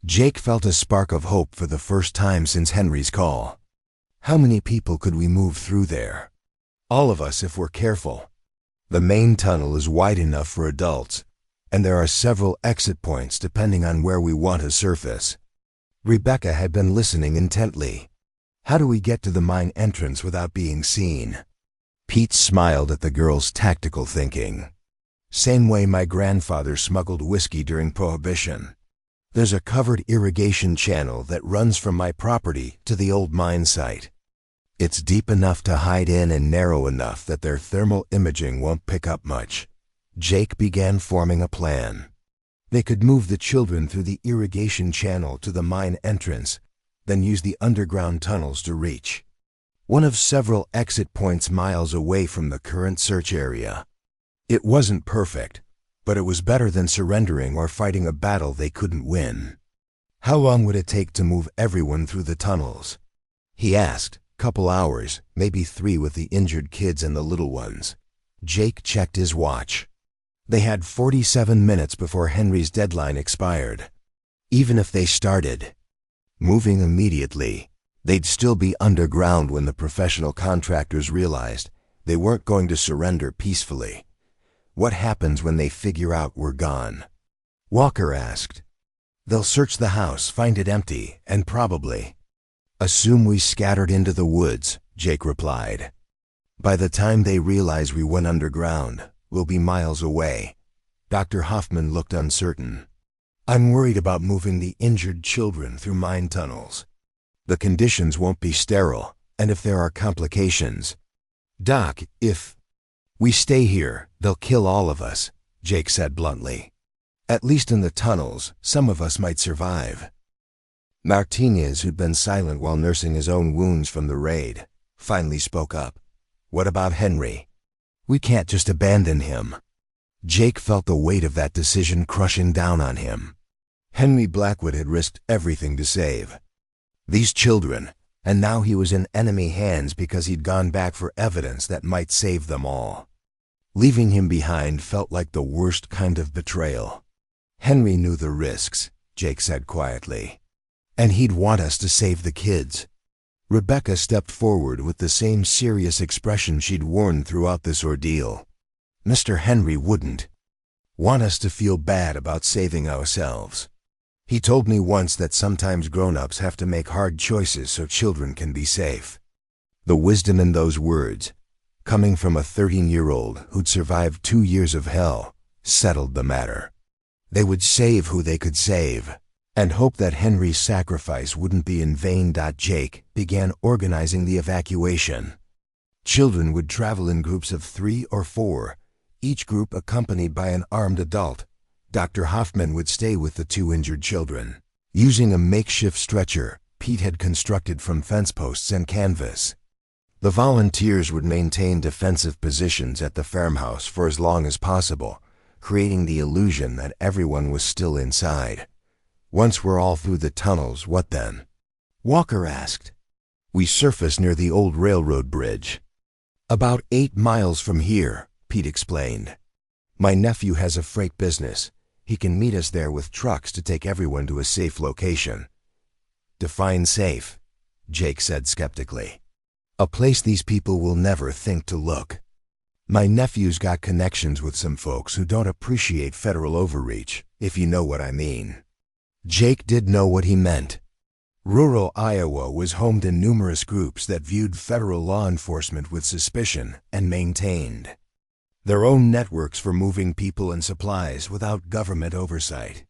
Jake felt a spark of hope for the first time since Henry's call. "How many people could we move through there?" "All of us if we're careful. The main tunnel is wide enough for adults, and there are several exit points depending on where we want to surface." Rebecca had been listening intently. "How do we get to the mine entrance without being seen?" Pete smiled at the girl's tactical thinking. "Same way my grandfather smuggled whiskey during Prohibition. There's a covered irrigation channel that runs from my property to the old mine site. It's deep enough to hide in and narrow enough that their thermal imaging won't pick up much." Jake began forming a plan. They could move the children through the irrigation channel to the mine entrance, then use the underground tunnels to reach one of several exit points miles away from the current search area. It wasn't perfect, but it was better than surrendering or fighting a battle they couldn't win. "How long would it take to move everyone through the tunnels?" he asked. "Couple hours, maybe 3 with the injured kids and the little ones." Jake checked his watch. They had 47 minutes before Henry's deadline expired. Even if they started moving immediately, they'd still be underground when the professional contractors realized they weren't going to surrender peacefully. "What happens when they figure out we're gone?" Walker asked. "They'll search the house, find it empty, and probably assume we scattered into the woods," Jake replied. "By the time they realize we went underground, we'll be miles away." Dr. Hoffman looked uncertain. "I'm worried about moving the injured children through mine tunnels. The conditions won't be sterile, and if there are complications—" "Doc, if we stay here, they'll kill all of us," Jake said bluntly. "At least in the tunnels, some of us might survive." Martinez, who'd been silent while nursing his own wounds from the raid, finally spoke up. "What about Henry? We can't just abandon him." Jake felt the weight of that decision crushing down on him. Henry Blackwood had risked everything to save these children, and now he was in enemy hands because he'd gone back for evidence that might save them all. Leaving him behind felt like the worst kind of betrayal. "Henry knew the risks," Jake said quietly, "and he'd want us to save the kids." Rebecca stepped forward with the same serious expression she'd worn throughout this ordeal. "Mr. Henry wouldn't want us to feel bad about saving ourselves. He told me once that sometimes grown-ups have to make hard choices so children can be safe." The wisdom in those words, coming from a 13-year-old who'd survived 2 years of hell, settled the matter. They would save who they could save, and hope that Henry's sacrifice wouldn't be in vain. Jake began organizing the evacuation. Children would travel in groups of 3 or 4, each group accompanied by an armed adult, Dr. Hoffman would stay with the two injured children. Using a makeshift stretcher Pete had constructed from fence posts and canvas, the volunteers would maintain defensive positions at the farmhouse for as long as possible, creating the illusion that everyone was still inside. Once we're all through the tunnels, what then? Walker asked. We surface near the old railroad bridge. About 8 miles from here, Pete explained. My nephew has a freight business. He can meet us there with trucks to take everyone to a safe location. Define safe, Jake said skeptically. A place these people will never think to look. My nephew's got connections with some folks who don't appreciate federal overreach, if you know what I mean. Jake did know what he meant. Rural Iowa was home to numerous groups that viewed federal law enforcement with suspicion and maintained their own networks for moving people and supplies without government oversight.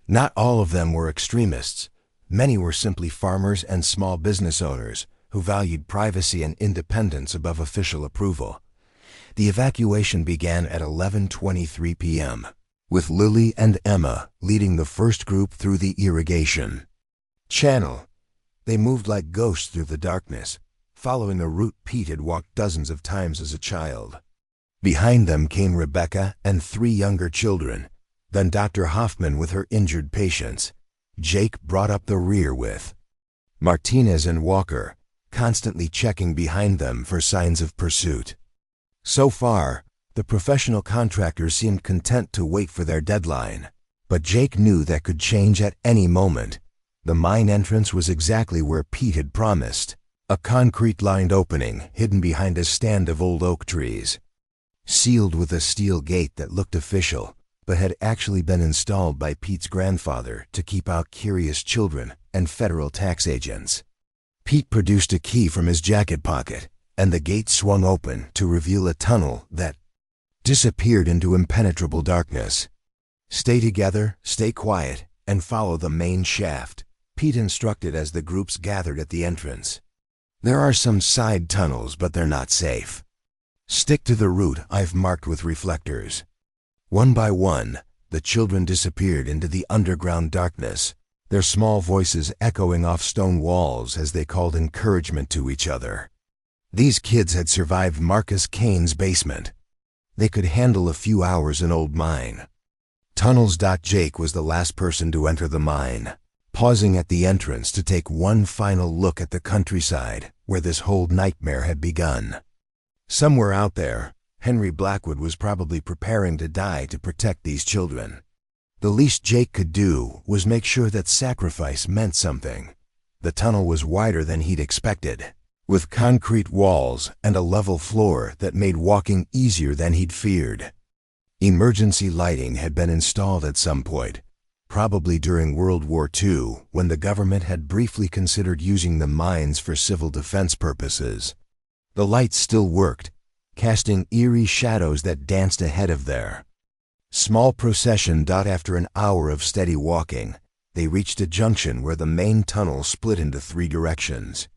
Not all of them were extremists. Many were simply farmers and small business owners who valued privacy and independence above official approval. The evacuation began at 11:23 p.m., with Lily and Emma leading the first group through the irrigation channel. They moved like ghosts through the darkness, following a route Pete had walked dozens of times as a child. Behind them came Rebecca and 3 younger children, then Dr. Hoffman with her injured patients. Jake brought up the rear with Martinez and Walker, constantly checking behind them for signs of pursuit. So far, the professional contractors seemed content to wait for their deadline, but Jake knew that could change at any moment. The mine entrance was exactly where Pete had promised, a concrete-lined opening hidden behind a stand of old oak trees, sealed with a steel gate that looked official, but had actually been installed by Pete's grandfather to keep out curious children and federal tax agents. Pete produced a key from his jacket pocket, and the gate swung open to reveal a tunnel that disappeared into impenetrable darkness. Stay together, stay quiet, and follow the main shaft, Pete instructed as the groups gathered at the entrance. There are some side tunnels, but they're not safe. Stick to the route I've marked with reflectors. One by one, the children disappeared into the underground darkness, their small voices echoing off stone walls as they called encouragement to each other. These kids had survived Marcus Kane's basement. They could handle a few hours in old mine. Tunnels. Jake was the last person to enter the mine, pausing at the entrance to take one final look at the countryside where this whole nightmare had begun. Somewhere out there, Henry Blackwood was probably preparing to die to protect these children. The least Jake could do was make sure that sacrifice meant something. The tunnel was wider than he'd expected, with concrete walls and a level floor that made walking easier than he'd feared. Emergency lighting had been installed at some point, probably during World War II, when the government had briefly considered using the mines for civil defense purposes. The lights still worked, casting eerie shadows that danced ahead of their small procession. After an hour of steady walking, they reached a junction where the main tunnel split into 3 directions.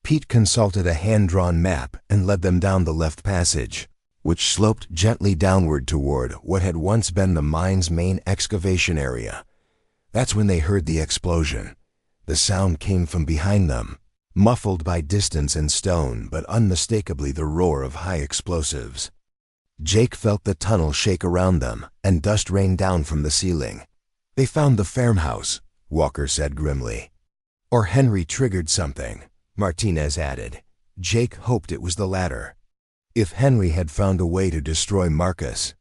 Pete consulted a hand-drawn map and led them down the left passage, which sloped gently downward toward what had once been the mine's main excavation area. That's when they heard the explosion. The sound came from behind them, muffled by distance and stone, but unmistakably the roar of high explosives. Jake felt the tunnel shake around them, and dust rained down from the ceiling. They found the farmhouse, Walker said grimly. Or Henry triggered something, Martinez added. Jake hoped it was the latter. If Henry had found a way to destroy Marcus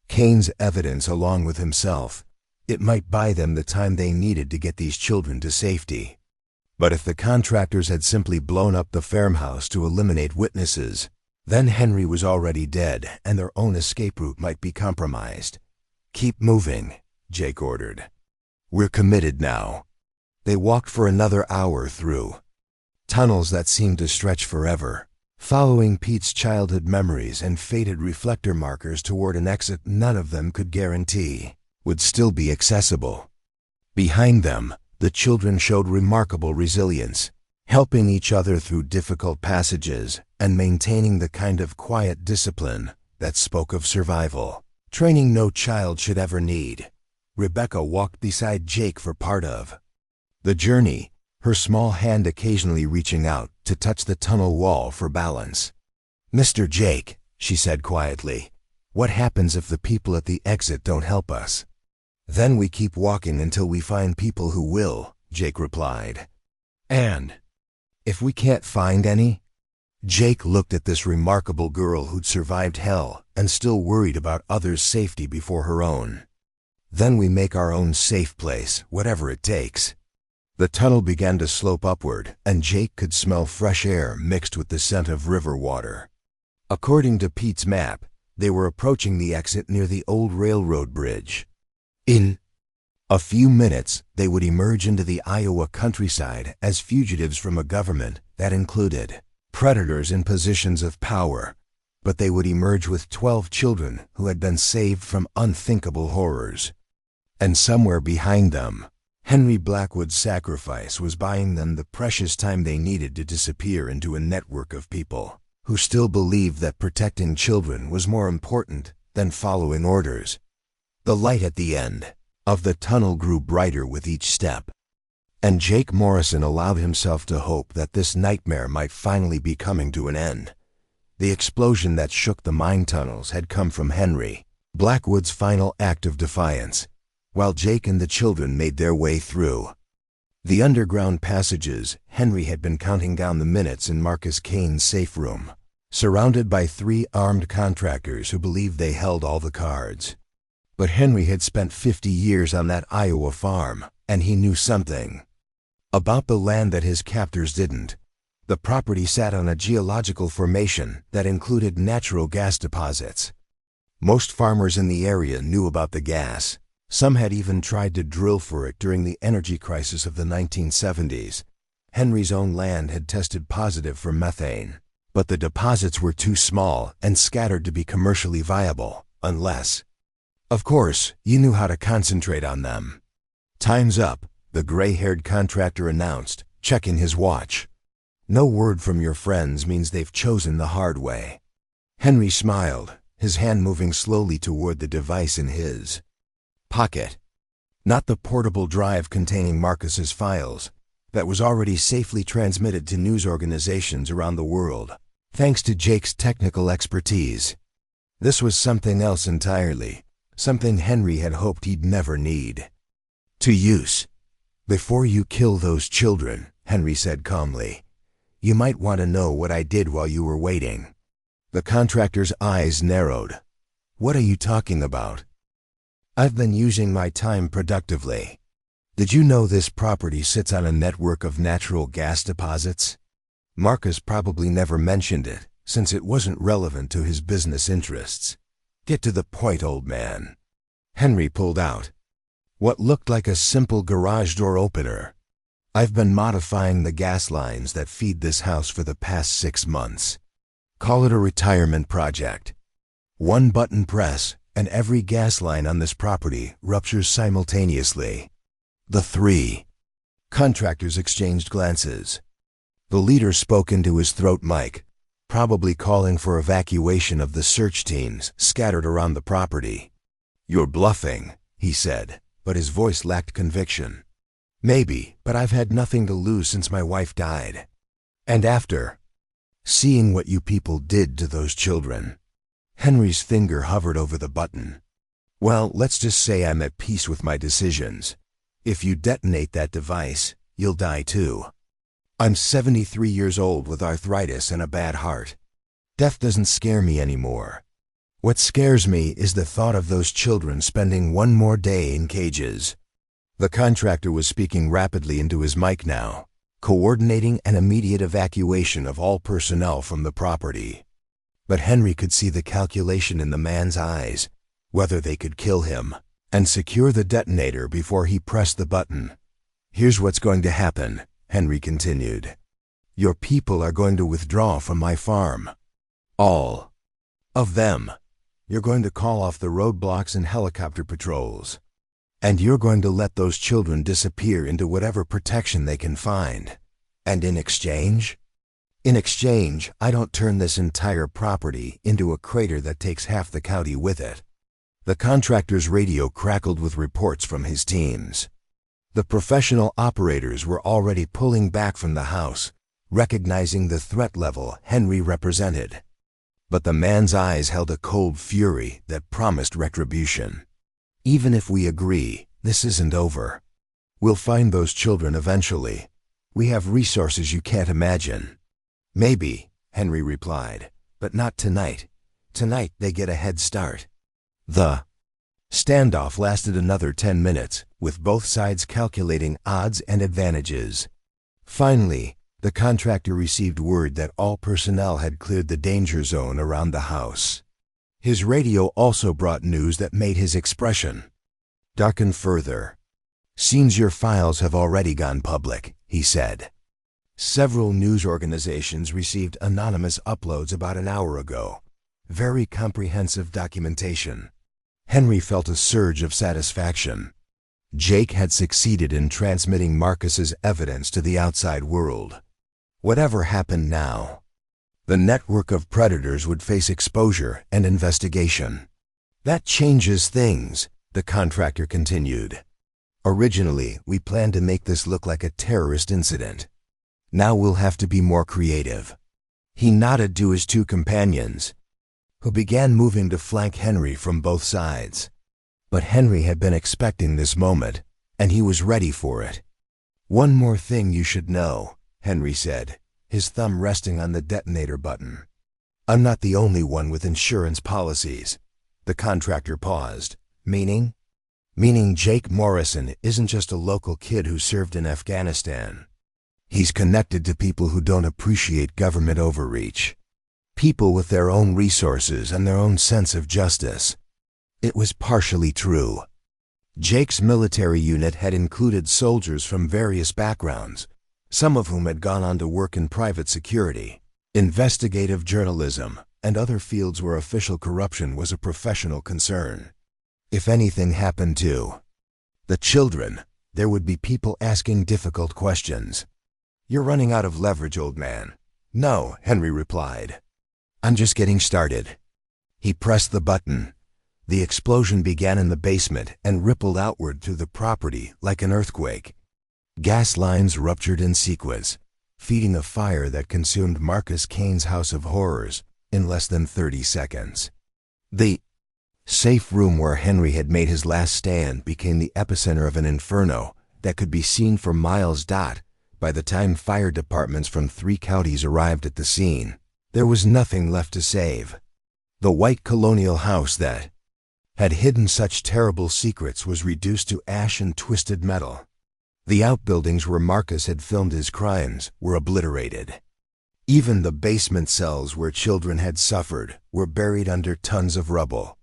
Kane's evidence along with himself, it might buy them the time they needed to get these children to safety. But if the contractors had simply blown up the farmhouse to eliminate witnesses, then Henry was already dead and their own escape route might be compromised. Keep moving, Jake ordered. We're committed now. They walked for another hour through tunnels that seemed to stretch forever, following Pete's childhood memories and faded reflector markers toward an exit none of them could guarantee would still be accessible. Behind them, the children showed remarkable resilience, helping each other through difficult passages and maintaining the kind of quiet discipline that spoke of survival. training no child should ever need. Rebecca walked beside Jake for part of the journey, her small hand occasionally reaching out to touch the tunnel wall for balance. "Mr. Jake," she said quietly, "what happens if the people at the exit don't help us?" "Then we keep walking until we find people who will," Jake replied. "And if we can't find any?" Jake looked at this remarkable girl who'd survived hell and still worried about others' safety before her own. "Then we make our own safe place, whatever it takes." The tunnel began to slope upward, and Jake could smell fresh air mixed with the scent of river water. According to Pete's map, they were approaching the exit near the old railroad bridge. In a few minutes, they would emerge into the Iowa countryside as fugitives from a government that included predators in positions of power, but they would emerge with 12 children who had been saved from unthinkable horrors. And somewhere behind them, Henry Blackwood's sacrifice was buying them the precious time they needed to disappear into a network of people who still believed that protecting children was more important than following orders. The light at the end of the tunnel grew brighter with each step, and Jake Morrison allowed himself to hope that this nightmare might finally be coming to an end. The explosion that shook the mine tunnels had come from Henry Blackwood's final act of defiance, while Jake and the children made their way through the underground passages. Henry had been counting down the minutes in Marcus Kane's safe room, surrounded by 3 armed contractors who believed they held all the cards. But Henry had spent 50 years on that Iowa farm, and he knew something about the land that his captors didn't. The property sat on a geological formation that included natural gas deposits. Most farmers in the area knew about the gas. Some had even tried to drill for it during the energy crisis of the 1970s. Henry's own land had tested positive for methane, but the deposits were too small and scattered to be commercially viable, unless, of course, you knew how to concentrate on them. "Time's up," the gray-haired contractor announced, checking his watch. "No word from your friends means they've chosen the hard way." Henry smiled, his hand moving slowly toward the device in his pocket. Not the portable drive containing Marcus's files, that was already safely transmitted to news organizations around the world, thanks to Jake's technical expertise. This was something else entirely, something Henry had hoped he'd never need to use. "Before you kill those children," Henry said calmly, "you might want to know what I did while you were waiting." The contractor's eyes narrowed. "What are you talking about?" "I've been using my time productively. Did you know this property sits on a network of natural gas deposits?" Marcus probably never mentioned it, since it wasn't relevant to his business interests. "Get to the point, old man." Henry pulled out what looked like a simple garage door opener. "I've been modifying the gas lines that feed this house for the past 6 months. Call it a retirement project. One button press, and every gas line on this property ruptures simultaneously." The 3 contractors exchanged glances. The leader spoke into his throat mic, probably calling for evacuation of the search teams scattered around the property. "You're bluffing," he said, but his voice lacked conviction. "Maybe, but I've had nothing to lose since my wife died. And after seeing what you people did to those children." Henry's finger hovered over the button. "Well, let's just say I'm at peace with my decisions. If you detonate that device, you'll die too. I'm 73 years old with arthritis and a bad heart. Death doesn't scare me anymore. What scares me is the thought of those children spending one more day in cages." The contractor was speaking rapidly into his mic now, coordinating an immediate evacuation of all personnel from the property. But Henry could see the calculation in the man's eyes, whether they could kill him and secure the detonator before he pressed the button. "Here's what's going to happen," Henry continued. "Your people are going to withdraw from my farm. All of them. You're going to call off the roadblocks and helicopter patrols. And you're going to let those children disappear into whatever protection they can find. And in exchange? In exchange, I don't turn this entire property into a crater that takes half the county with it." The contractor's radio crackled with reports from his teams. The professional operators were already pulling back from the house, recognizing the threat level Henry represented. But the man's eyes held a cold fury that promised retribution. "Even if we agree, this isn't over. We'll find those children eventually. We have resources you can't imagine." "Maybe," Henry replied, "but not tonight. Tonight they get a head start." The standoff lasted another 10 minutes, with both sides calculating odds and advantages. Finally, the contractor received word that all personnel had cleared the danger zone around the house. His radio also brought news that made his expression darken further. "Seems your files have already gone public," he said. "Several news organizations received anonymous uploads about an hour ago. Very comprehensive documentation." Henry felt a surge of satisfaction. Jake had succeeded in transmitting Marcus's evidence to the outside world. Whatever happened now, the network of predators would face exposure and investigation. "That changes things," the contractor continued. "Originally, we planned to make this look like a terrorist incident. Now we'll have to be more creative." He nodded to his two companions, who began moving to flank Henry from both sides. But Henry had been expecting this moment, and he was ready for it. "One more thing you should know," Henry said, his thumb resting on the detonator button. "I'm not the only one with insurance policies." The contractor paused. "Meaning?" "Meaning Jake Morrison isn't just a local kid who served in Afghanistan. He's connected to people who don't appreciate government overreach. People with their own resources and their own sense of justice." It was partially true. Jake's military unit had included soldiers from various backgrounds, some of whom had gone on to work in private security, investigative journalism, and other fields where official corruption was a professional concern. If anything happened to the children, there would be people asking difficult questions. "You're running out of leverage, old man." "No," Henry replied. "I'm just getting started." He pressed the button. The explosion began in the basement and rippled outward through the property like an earthquake. Gas lines ruptured in sequence, feeding a fire that consumed Marcus Kane's House of Horrors in less than 30 seconds. The safe room where Henry had made his last stand became the epicenter of an inferno that could be seen for miles. By the time fire departments from 3 counties arrived at the scene, there was nothing left to save. The white colonial house that had hidden such terrible secrets was reduced to ash and twisted metal. The outbuildings where Marcus had filmed his crimes were obliterated. Even the basement cells where children had suffered were buried under tons of rubble.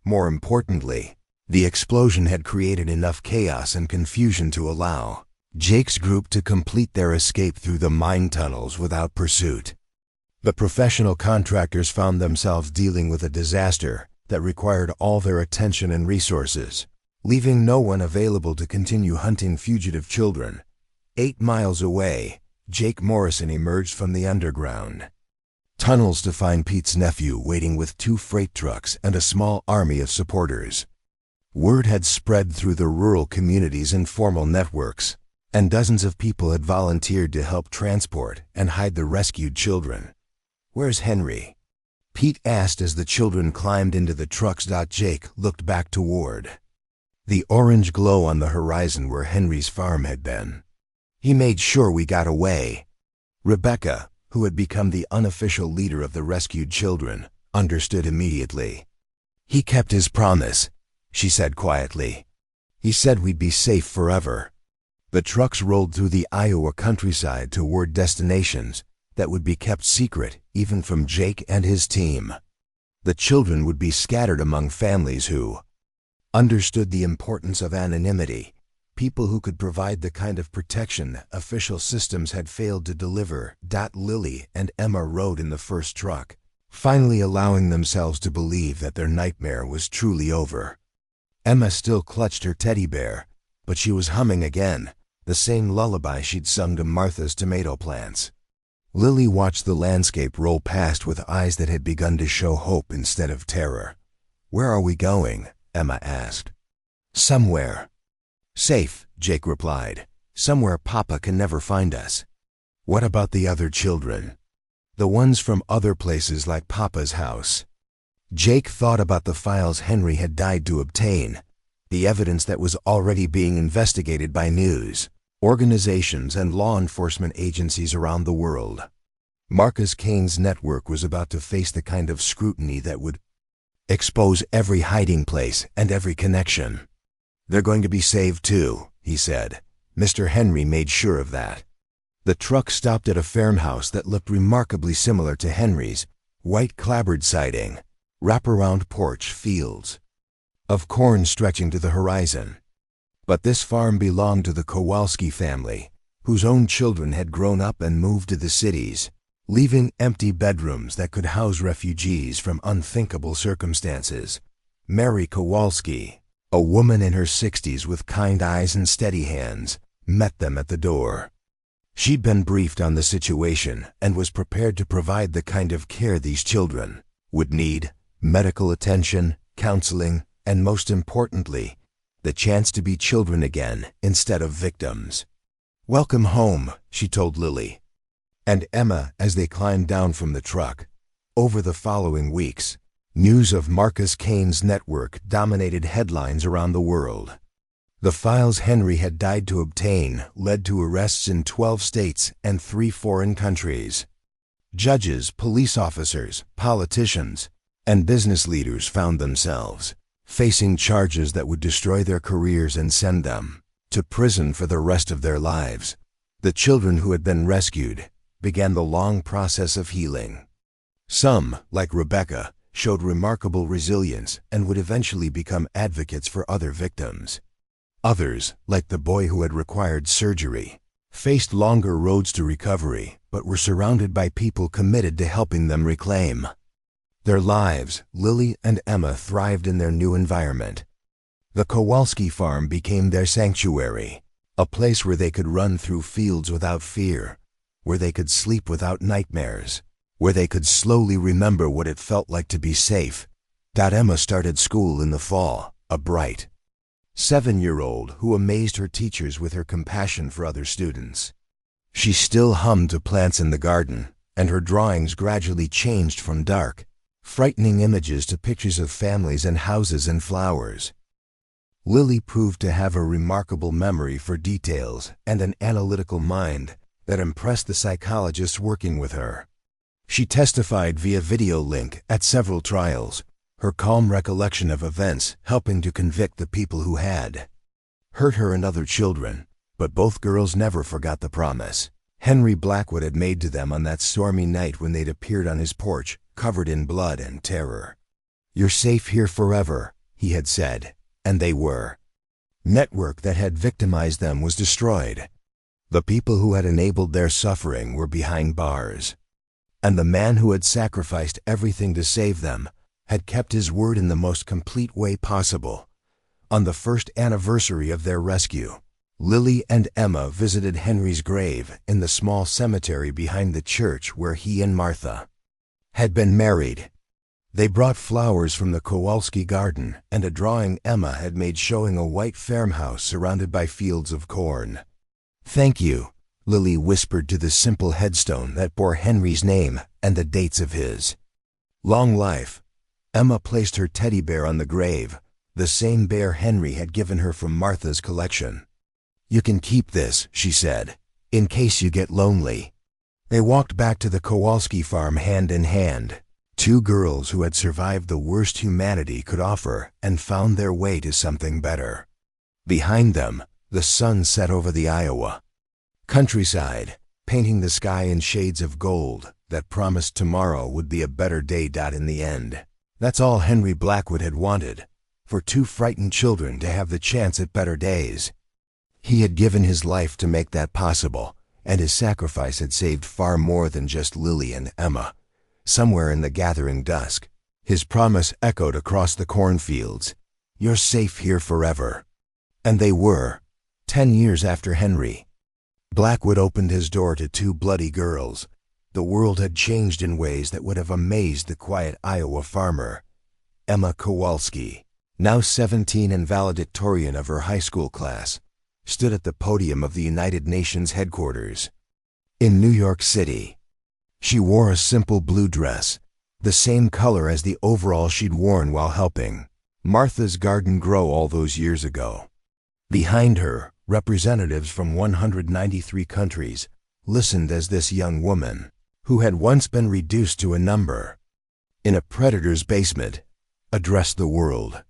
More importantly, the explosion had created enough chaos and confusion to allow Jake's group to complete their escape through the mine tunnels without pursuit. The professional contractors found themselves dealing with a disaster that required all their attention and resources, leaving no one available to continue hunting fugitive children. 8 miles away, Jake Morrison emerged from the underground tunnels to find Pete's nephew waiting with 2 freight trucks and a small army of supporters. Word had spread through the rural community's informal networks, and dozens of people had volunteered to help transport and hide the rescued children. "Where's Henry?" Pete asked as the children climbed into the trucks. Jake looked back toward the orange glow on the horizon where Henry's farm had been. "He made sure we got away." Rebecca, who had become the unofficial leader of the rescued children, understood immediately. "He kept his promise," she said quietly. "He said we'd be safe forever." The trucks rolled through the Iowa countryside toward destinations that would be kept secret even from Jake and his team. The children would be scattered among families who understood the importance of anonymity, people who could provide the kind of protection official systems had failed to deliver. Lily and Emma rode in the first truck, finally allowing themselves to believe that their nightmare was truly over. Emma still clutched her teddy bear, but she was humming again, the same lullaby she'd sung to Martha's tomato plants. Lily watched the landscape roll past with eyes that had begun to show hope instead of terror. "Where are we going?" Emma asked. Somewhere. Safe, Jake replied. Somewhere Papa can never find us. What about the other children? The ones from other places like Papa's house. Jake thought about the files Henry had died to obtain, the evidence that was already being investigated by news, organizations and law enforcement agencies around the world. Marcus Kane's network was about to face the kind of scrutiny that would expose every hiding place and every connection. They're going to be saved too, he said. Mr. Henry made sure of that. The truck stopped at a farmhouse that looked remarkably similar to Henry's, white clapboard siding, wraparound porch, fields of corn stretching to the horizon. But this farm belonged to the Kowalski family, whose own children had grown up and moved to the cities, leaving empty bedrooms that could house refugees from unthinkable circumstances. Mary Kowalski, a woman in her 60s with kind eyes and steady hands, met them at the door. She'd been briefed on the situation and was prepared to provide the kind of care these children would need: medical attention, counseling, and most importantly, the chance to be children again instead of victims. Welcome home, she told Lily and Emma as they climbed down from the truck. Over the following weeks, news of Marcus Kane's network dominated headlines around the world. The files Henry had died to obtain led to arrests in 12 states and 3 foreign countries. Judges, police officers, politicians, and business leaders found themselves facing charges that would destroy their careers and send them to prison for the rest of their lives. The children who had been rescued began the long process of healing. Some, like Rebecca, showed remarkable resilience and would eventually become advocates for other victims. Others, like the boy who had required surgery, faced longer roads to recovery but were surrounded by people committed to helping them reclaim their lives. Lily and Emma thrived in their new environment. The Kowalski farm became their sanctuary, a place where they could run through fields without fear, where they could sleep without nightmares, where they could slowly remember what it felt like to be safe. Emma started school in the fall, a bright 7-year-old who amazed her teachers with her compassion for other students. She still hummed to plants in the garden, and her drawings gradually changed from dark, frightening images to pictures of families and houses and flowers. Lily proved to have a remarkable memory for details and an analytical mind that impressed the psychologists working with her. She testified via video link at several trials, her calm recollection of events helping to convict the people who had hurt her and other children. But both girls never forgot the promise Henry Blackwood had made to them on that stormy night when they'd appeared on his porch, covered in blood and terror. "You're safe here forever," he had said, and they were. Network that had victimized them was destroyed. The people who had enabled their suffering were behind bars. And the man who had sacrificed everything to save them had kept his word in the most complete way possible. On the first anniversary of their rescue, Lily and Emma visited Henry's grave in the small cemetery behind the church where he and Martha had been married. They brought flowers from the Kowalski garden and a drawing Emma had made showing a white farmhouse surrounded by fields of corn. "Thank you," Lily whispered to the simple headstone that bore Henry's name and the dates of his long life. Emma placed her teddy bear on the grave, the same bear Henry had given her from Martha's collection. "You can keep this," she said, "in case you get lonely." They walked back to the Kowalski farm hand in hand, two girls who had survived the worst humanity could offer and found their way to something better. Behind them, the sun set over the Iowa countryside, painting the sky in shades of gold that promised tomorrow would be a better day. In the end, that's all Henry Blackwood had wanted, for two frightened children to have the chance at better days. He had given his life to make that possible, and his sacrifice had saved far more than just Lily and Emma. Somewhere in the gathering dusk, his promise echoed across the cornfields, "You're safe here forever." And they were, 10 years after Henry Blackwood opened his door to two bloody girls. The world had changed in ways that would have amazed the quiet Iowa farmer. Emma Kowalski now 17 and valedictorian of her high school class, stood at the podium of the United Nations headquarters in New York City. She wore a simple blue dress, the same color as the overall she'd worn while helping Martha's garden grow all those years ago. Behind her, representatives from 193 countries listened as this young woman, who had once been reduced to a number in a predator's basement, addressed the world.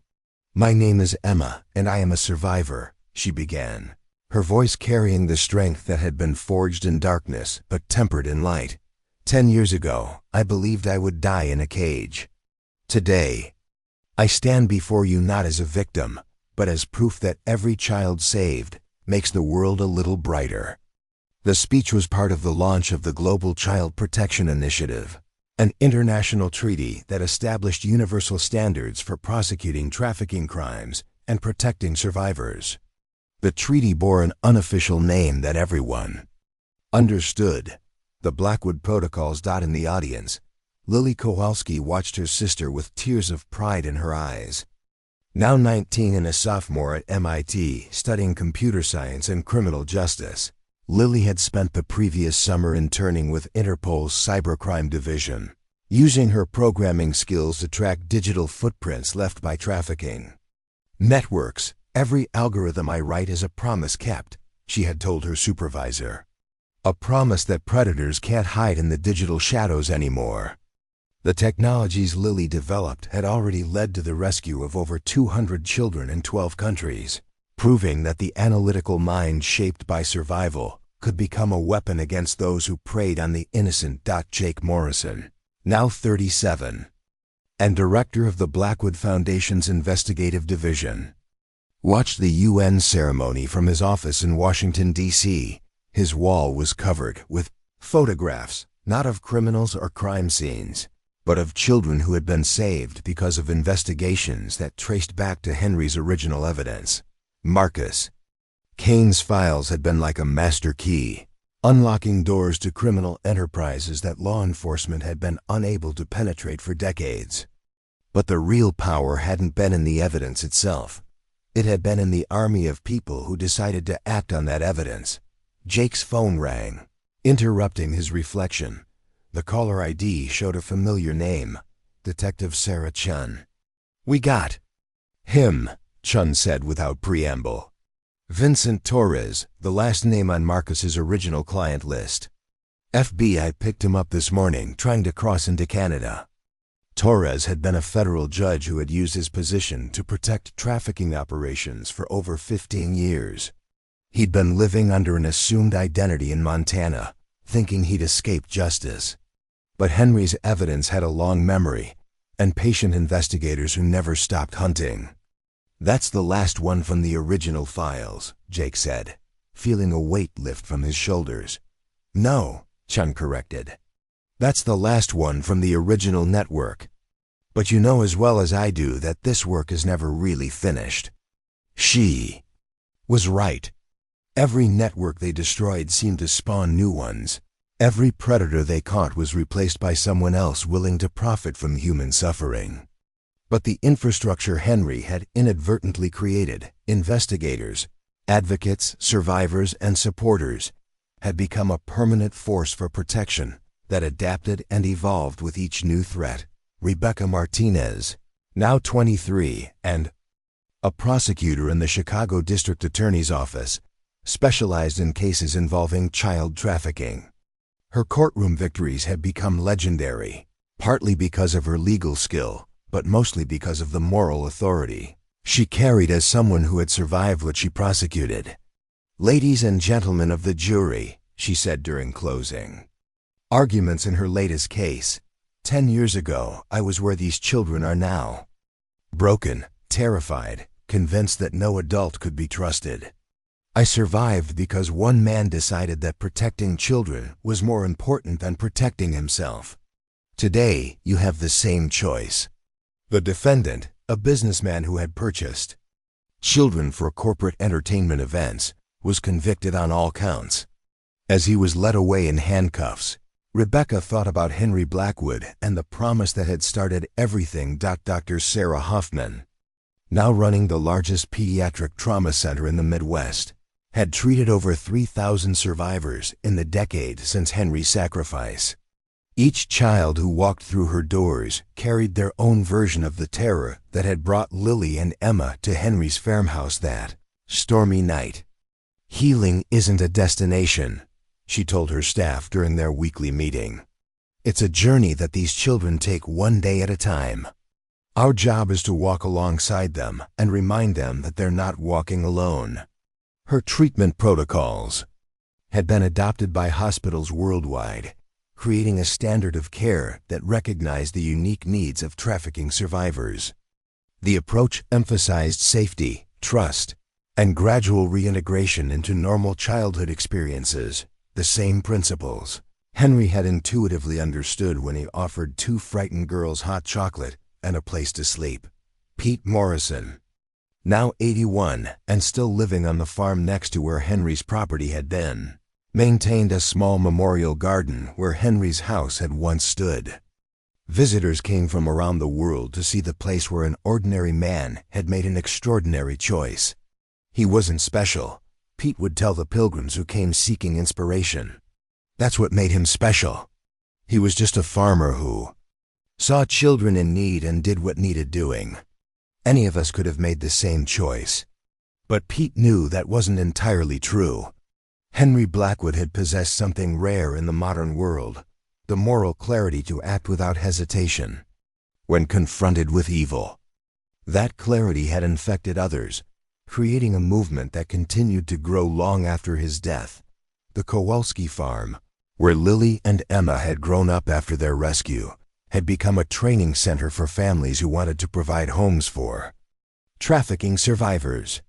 "My name is Emma, and I am a survivor," she began, her voice carrying the strength that had been forged in darkness but tempered in light. 10 years ago, I believed I would die in a cage. Today, I stand before you not as a victim, but as proof that every child saved makes the world a little brighter. The speech was part of the launch of the Global Child Protection Initiative, an international treaty that established universal standards for prosecuting trafficking crimes and protecting survivors. The treaty bore an unofficial name that everyone understood: the Blackwood Protocols. In the audience, Lily Kowalski watched her sister with tears of pride in her eyes. Now 19 and a sophomore at MIT studying computer science and criminal justice, Lily had spent the previous summer interning with Interpol's cybercrime division, using her programming skills to track digital footprints left by trafficking networks. "Every algorithm I write is a promise kept," she had told her supervisor. "A promise that predators can't hide in the digital shadows anymore." The technologies Lily developed had already led to the rescue of over 200 children in 12 countries, proving that the analytical mind shaped by survival could become a weapon against those who preyed on the innocent. Jake Morrison, now 37, and director of the Blackwood Foundation's investigative division, watched the UN ceremony from his office in Washington, D.C. His wall was covered with photographs, not of criminals or crime scenes, but of children who had been saved because of investigations that traced back to Henry's original evidence. Marcus Kane's files had been like a master key, unlocking doors to criminal enterprises that law enforcement had been unable to penetrate for decades. But the real power hadn't been in the evidence itself. It had been in the army of people who decided to act on that evidence. Jake's phone rang, interrupting his reflection. The caller ID showed a familiar name: Detective Sarah Chun. "We got him," Chun said without preamble. "Vincent Torres, the last name on Marcus's original client list. FBI picked him up this morning trying to cross into Canada." Torres had been a federal judge who had used his position to protect trafficking operations for over 15 years. He'd been living under an assumed identity in Montana, thinking he'd escaped justice. But Henry's evidence had a long memory, and patient investigators who never stopped hunting. "That's the last one from the original files," Jake said, feeling a weight lift from his shoulders. "No," Chun corrected. "That's the last one from the original network. But you know as well as I do that this work is never really finished." She was right. Every network they destroyed seemed to spawn new ones. Every predator they caught was replaced by someone else willing to profit from human suffering. But the infrastructure Henry had inadvertently created, investigators, advocates, survivors, and supporters, had become a permanent force for protection that adapted and evolved with each new threat. Rebecca Martinez, now 23 and a prosecutor in the Chicago District Attorney's Office, specialized in cases involving child trafficking. Her courtroom victories had become legendary, partly because of her legal skill, but mostly because of the moral authority she carried as someone who had survived what she prosecuted. "Ladies and gentlemen of the jury," she said during closing arguments in her latest case, 10 years ago, I was where these children are now. Broken, terrified, convinced that no adult could be trusted. I survived because one man decided that protecting children was more important than protecting himself. Today, you have the same choice." The defendant, a businessman who had purchased children for corporate entertainment events, was convicted on all counts. As he was led away in handcuffs, Rebecca thought about Henry Blackwood and the promise that had started everything. Dr. Sarah Hoffman, now running the largest pediatric trauma center in the Midwest, had treated over 3,000 survivors in the decade since Henry's sacrifice. Each child who walked through her doors carried their own version of the terror that had brought Lily and Emma to Henry's farmhouse that stormy night. "Healing isn't a destination," she told her staff during their weekly meeting. "It's a journey that these children take one day at a time. Our job is to walk alongside them and remind them that they're not walking alone." Her treatment protocols had been adopted by hospitals worldwide, creating a standard of care that recognized the unique needs of trafficking survivors. The approach emphasized safety, trust, and gradual reintegration into normal childhood experiences, the same principles Henry had intuitively understood when he offered two frightened girls hot chocolate and a place to sleep. Pete Morrison, now 81 and still living on the farm next to where Henry's property had been, maintained a small memorial garden where Henry's house had once stood. Visitors came from around the world to see the place where an ordinary man had made an extraordinary choice. He wasn't special, Pete would tell the pilgrims who came seeking inspiration. That's what made him special. He was just a farmer who saw children in need and did what needed doing. Any of us could have made the same choice. But Pete knew that wasn't entirely true. Henry Blackwood had possessed something rare in the modern world, the moral clarity to act without hesitation when confronted with evil. That clarity had infected others, creating a movement that continued to grow long after his death. The Kowalski farm, where Lily and Emma had grown up after their rescue, had become a training center for families who wanted to provide homes for trafficking survivors.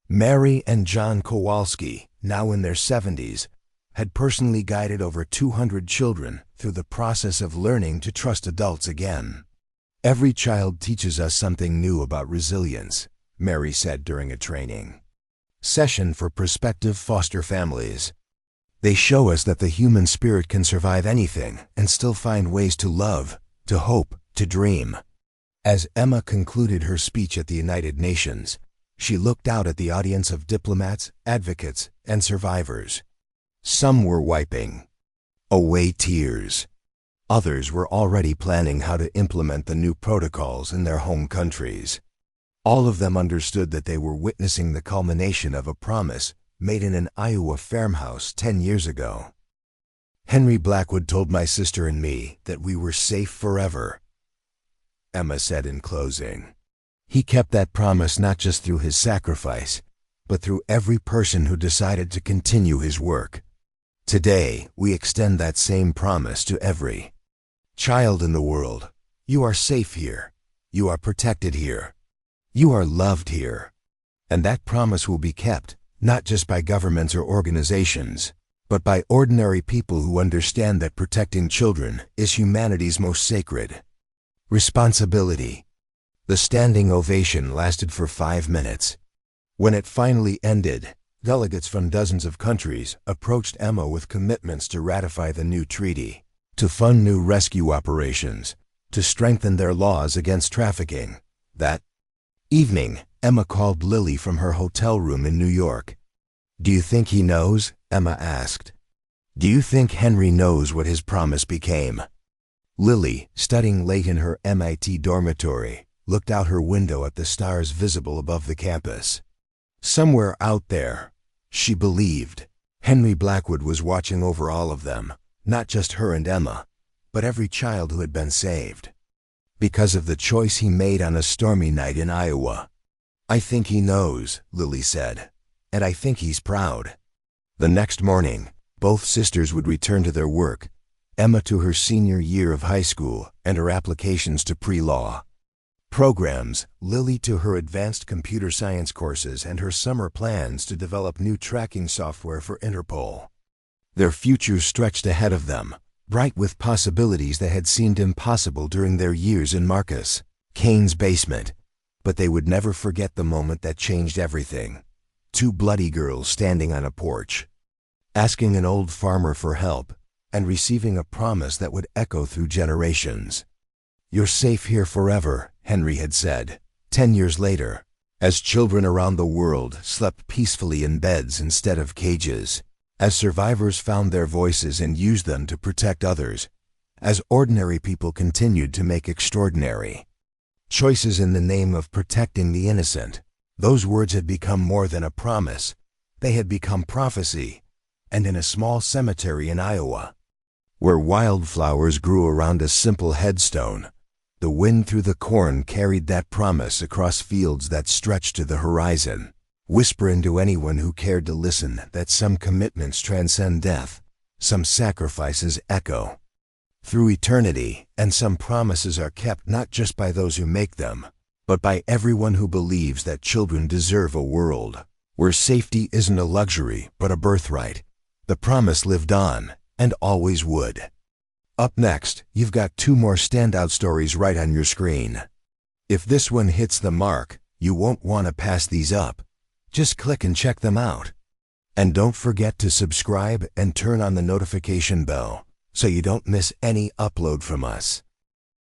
Mary and John Kowalski, now in their 70s, had personally guided over 200 children through the process of learning to trust adults again. "Every child teaches us something new about resilience," Mary said during a training session for prospective foster families. "They show us that the human spirit can survive anything and still find ways to love, to hope, to dream." As Emma concluded her speech at the United Nations, she looked out at the audience of diplomats, advocates, and survivors. Some were wiping away tears. Others were already planning how to implement the new protocols in their home countries. All of them understood that they were witnessing the culmination of a promise made in an Iowa farmhouse 10 years ago. "Henry Blackwood told my sister and me that we were safe forever," Emma said in closing. "He kept that promise not just through his sacrifice, but through every person who decided to continue his work. Today, we extend that same promise to every child in the world. You are safe here. You are protected here. You are loved here. And that promise will be kept, not just by governments or organizations, but by ordinary people who understand that protecting children is humanity's most sacred responsibility." The standing ovation lasted for 5 minutes. When it finally ended, delegates from dozens of countries approached Emma with commitments to ratify the new treaty, to fund new rescue operations, to strengthen their laws against trafficking. That evening, Emma called Lily from her hotel room in New York. "Do you think he knows?" Emma asked. "Do you think Henry knows what his promise became?" Lily, studying late in her MIT dormitory, looked out her window at the stars visible above the campus. Somewhere out there, she believed, Henry Blackwood was watching over all of them, not just her and Emma, but every child who had been saved. Because of the choice he made on a stormy night in Iowa. "I think he knows," Lily said, "and I think he's proud." The next morning, both sisters would return to their work, Emma to her senior year of high school and her applications to pre-law programs, Lily to her advanced computer science courses and her summer plans to develop new tracking software for Interpol. Their futures stretched ahead of them, bright with possibilities that had seemed impossible during their years in Marcus Kane's basement. But they would never forget the moment that changed everything. 2 bloody girls standing on a porch, asking an old farmer for help, and receiving a promise that would echo through generations. "You're safe here forever," Henry had said, 10 years later, as children around the world slept peacefully in beds instead of cages, as survivors found their voices and used them to protect others, as ordinary people continued to make extraordinary choices in the name of protecting the innocent, those words had become more than a promise. They had become prophecy. And in a small cemetery in Iowa, where wildflowers grew around a simple headstone, the wind through the corn carried that promise across fields that stretched to the horizon, whispering to anyone who cared to listen that some commitments transcend death, some sacrifices echo through eternity, and some promises are kept not just by those who make them, but by everyone who believes that children deserve a world where safety isn't a luxury but a birthright. The promise lived on, and always would. Up next, you've got 2 more standout stories right on your screen. If this one hits the mark, you won't want to pass these up. Just click and check them out. And don't forget to subscribe and turn on the notification bell so you don't miss any upload from us.